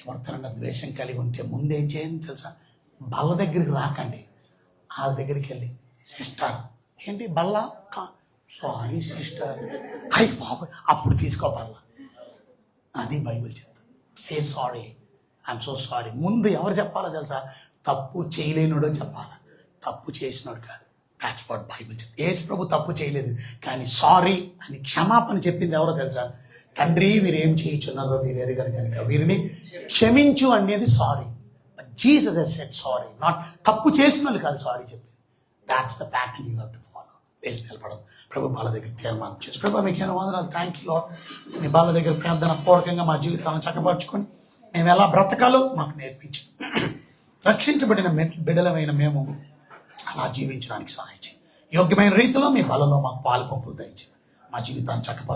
ఎవరితోనన్నా ద్వేషం కలిగి ఉంటే ముందేం చేయండి తెలుసా? బల్ల దగ్గరికి రాకండి. వాళ్ళ దగ్గరికి వెళ్ళి, సిస్టర్ ఏంటి బల్ల, సారీ సిస్టర్, అయ్యి బాబు, అప్పుడు తీసుకో బల్ల. అది బైబిల్ చెప్తుంది. Say sorry, I'm so sorry. ముందు ఎవరు చెప్పాలో తెలుసా? తప్పు చేయలేనుడో చెప్పాలి, తప్పు చేసినోడు కాదు. దాట్స్ వాట్ బైబిల్ చెప్తుంది. యేసు ప్రభు తప్పు చేయలేదు, కానీ సారీ అని క్షమాపణ చెప్పింది ఎవరో తెలుసా? తండ్రి వీరేం చేయించున్నారో వీరు ఎరగరు కనుక వీరిని క్షమించు అనేది sorry. But Jesus has said sorry, not తప్పు చేసిన వాళ్ళు కాదు సారీ చెప్పింది. That's the pattern you have to follow. వేసి నిలబడదు. ప్రభు బాల దగ్గర తీర్మానం చేసి, ప్రభు మీకు వందనాలు, థ్యాంక్ యూ లార్డ్. మీ బాల దగ్గర ప్రార్థన పూర్వకంగా మా జీవితాలను చక్కపరుచుకొని మేము ఎలా బ్రతకాలో మాకు నేర్పించి, రక్షించబడిన బిడలమైన మేము అలా జీవించడానికి సహాయం చేయండి. యోగ్యమైన రీతిలో మీ బలలో మాకు పాలు పంపులు దయచేయండి. మా జీవితాన్ని చక్కపరచు.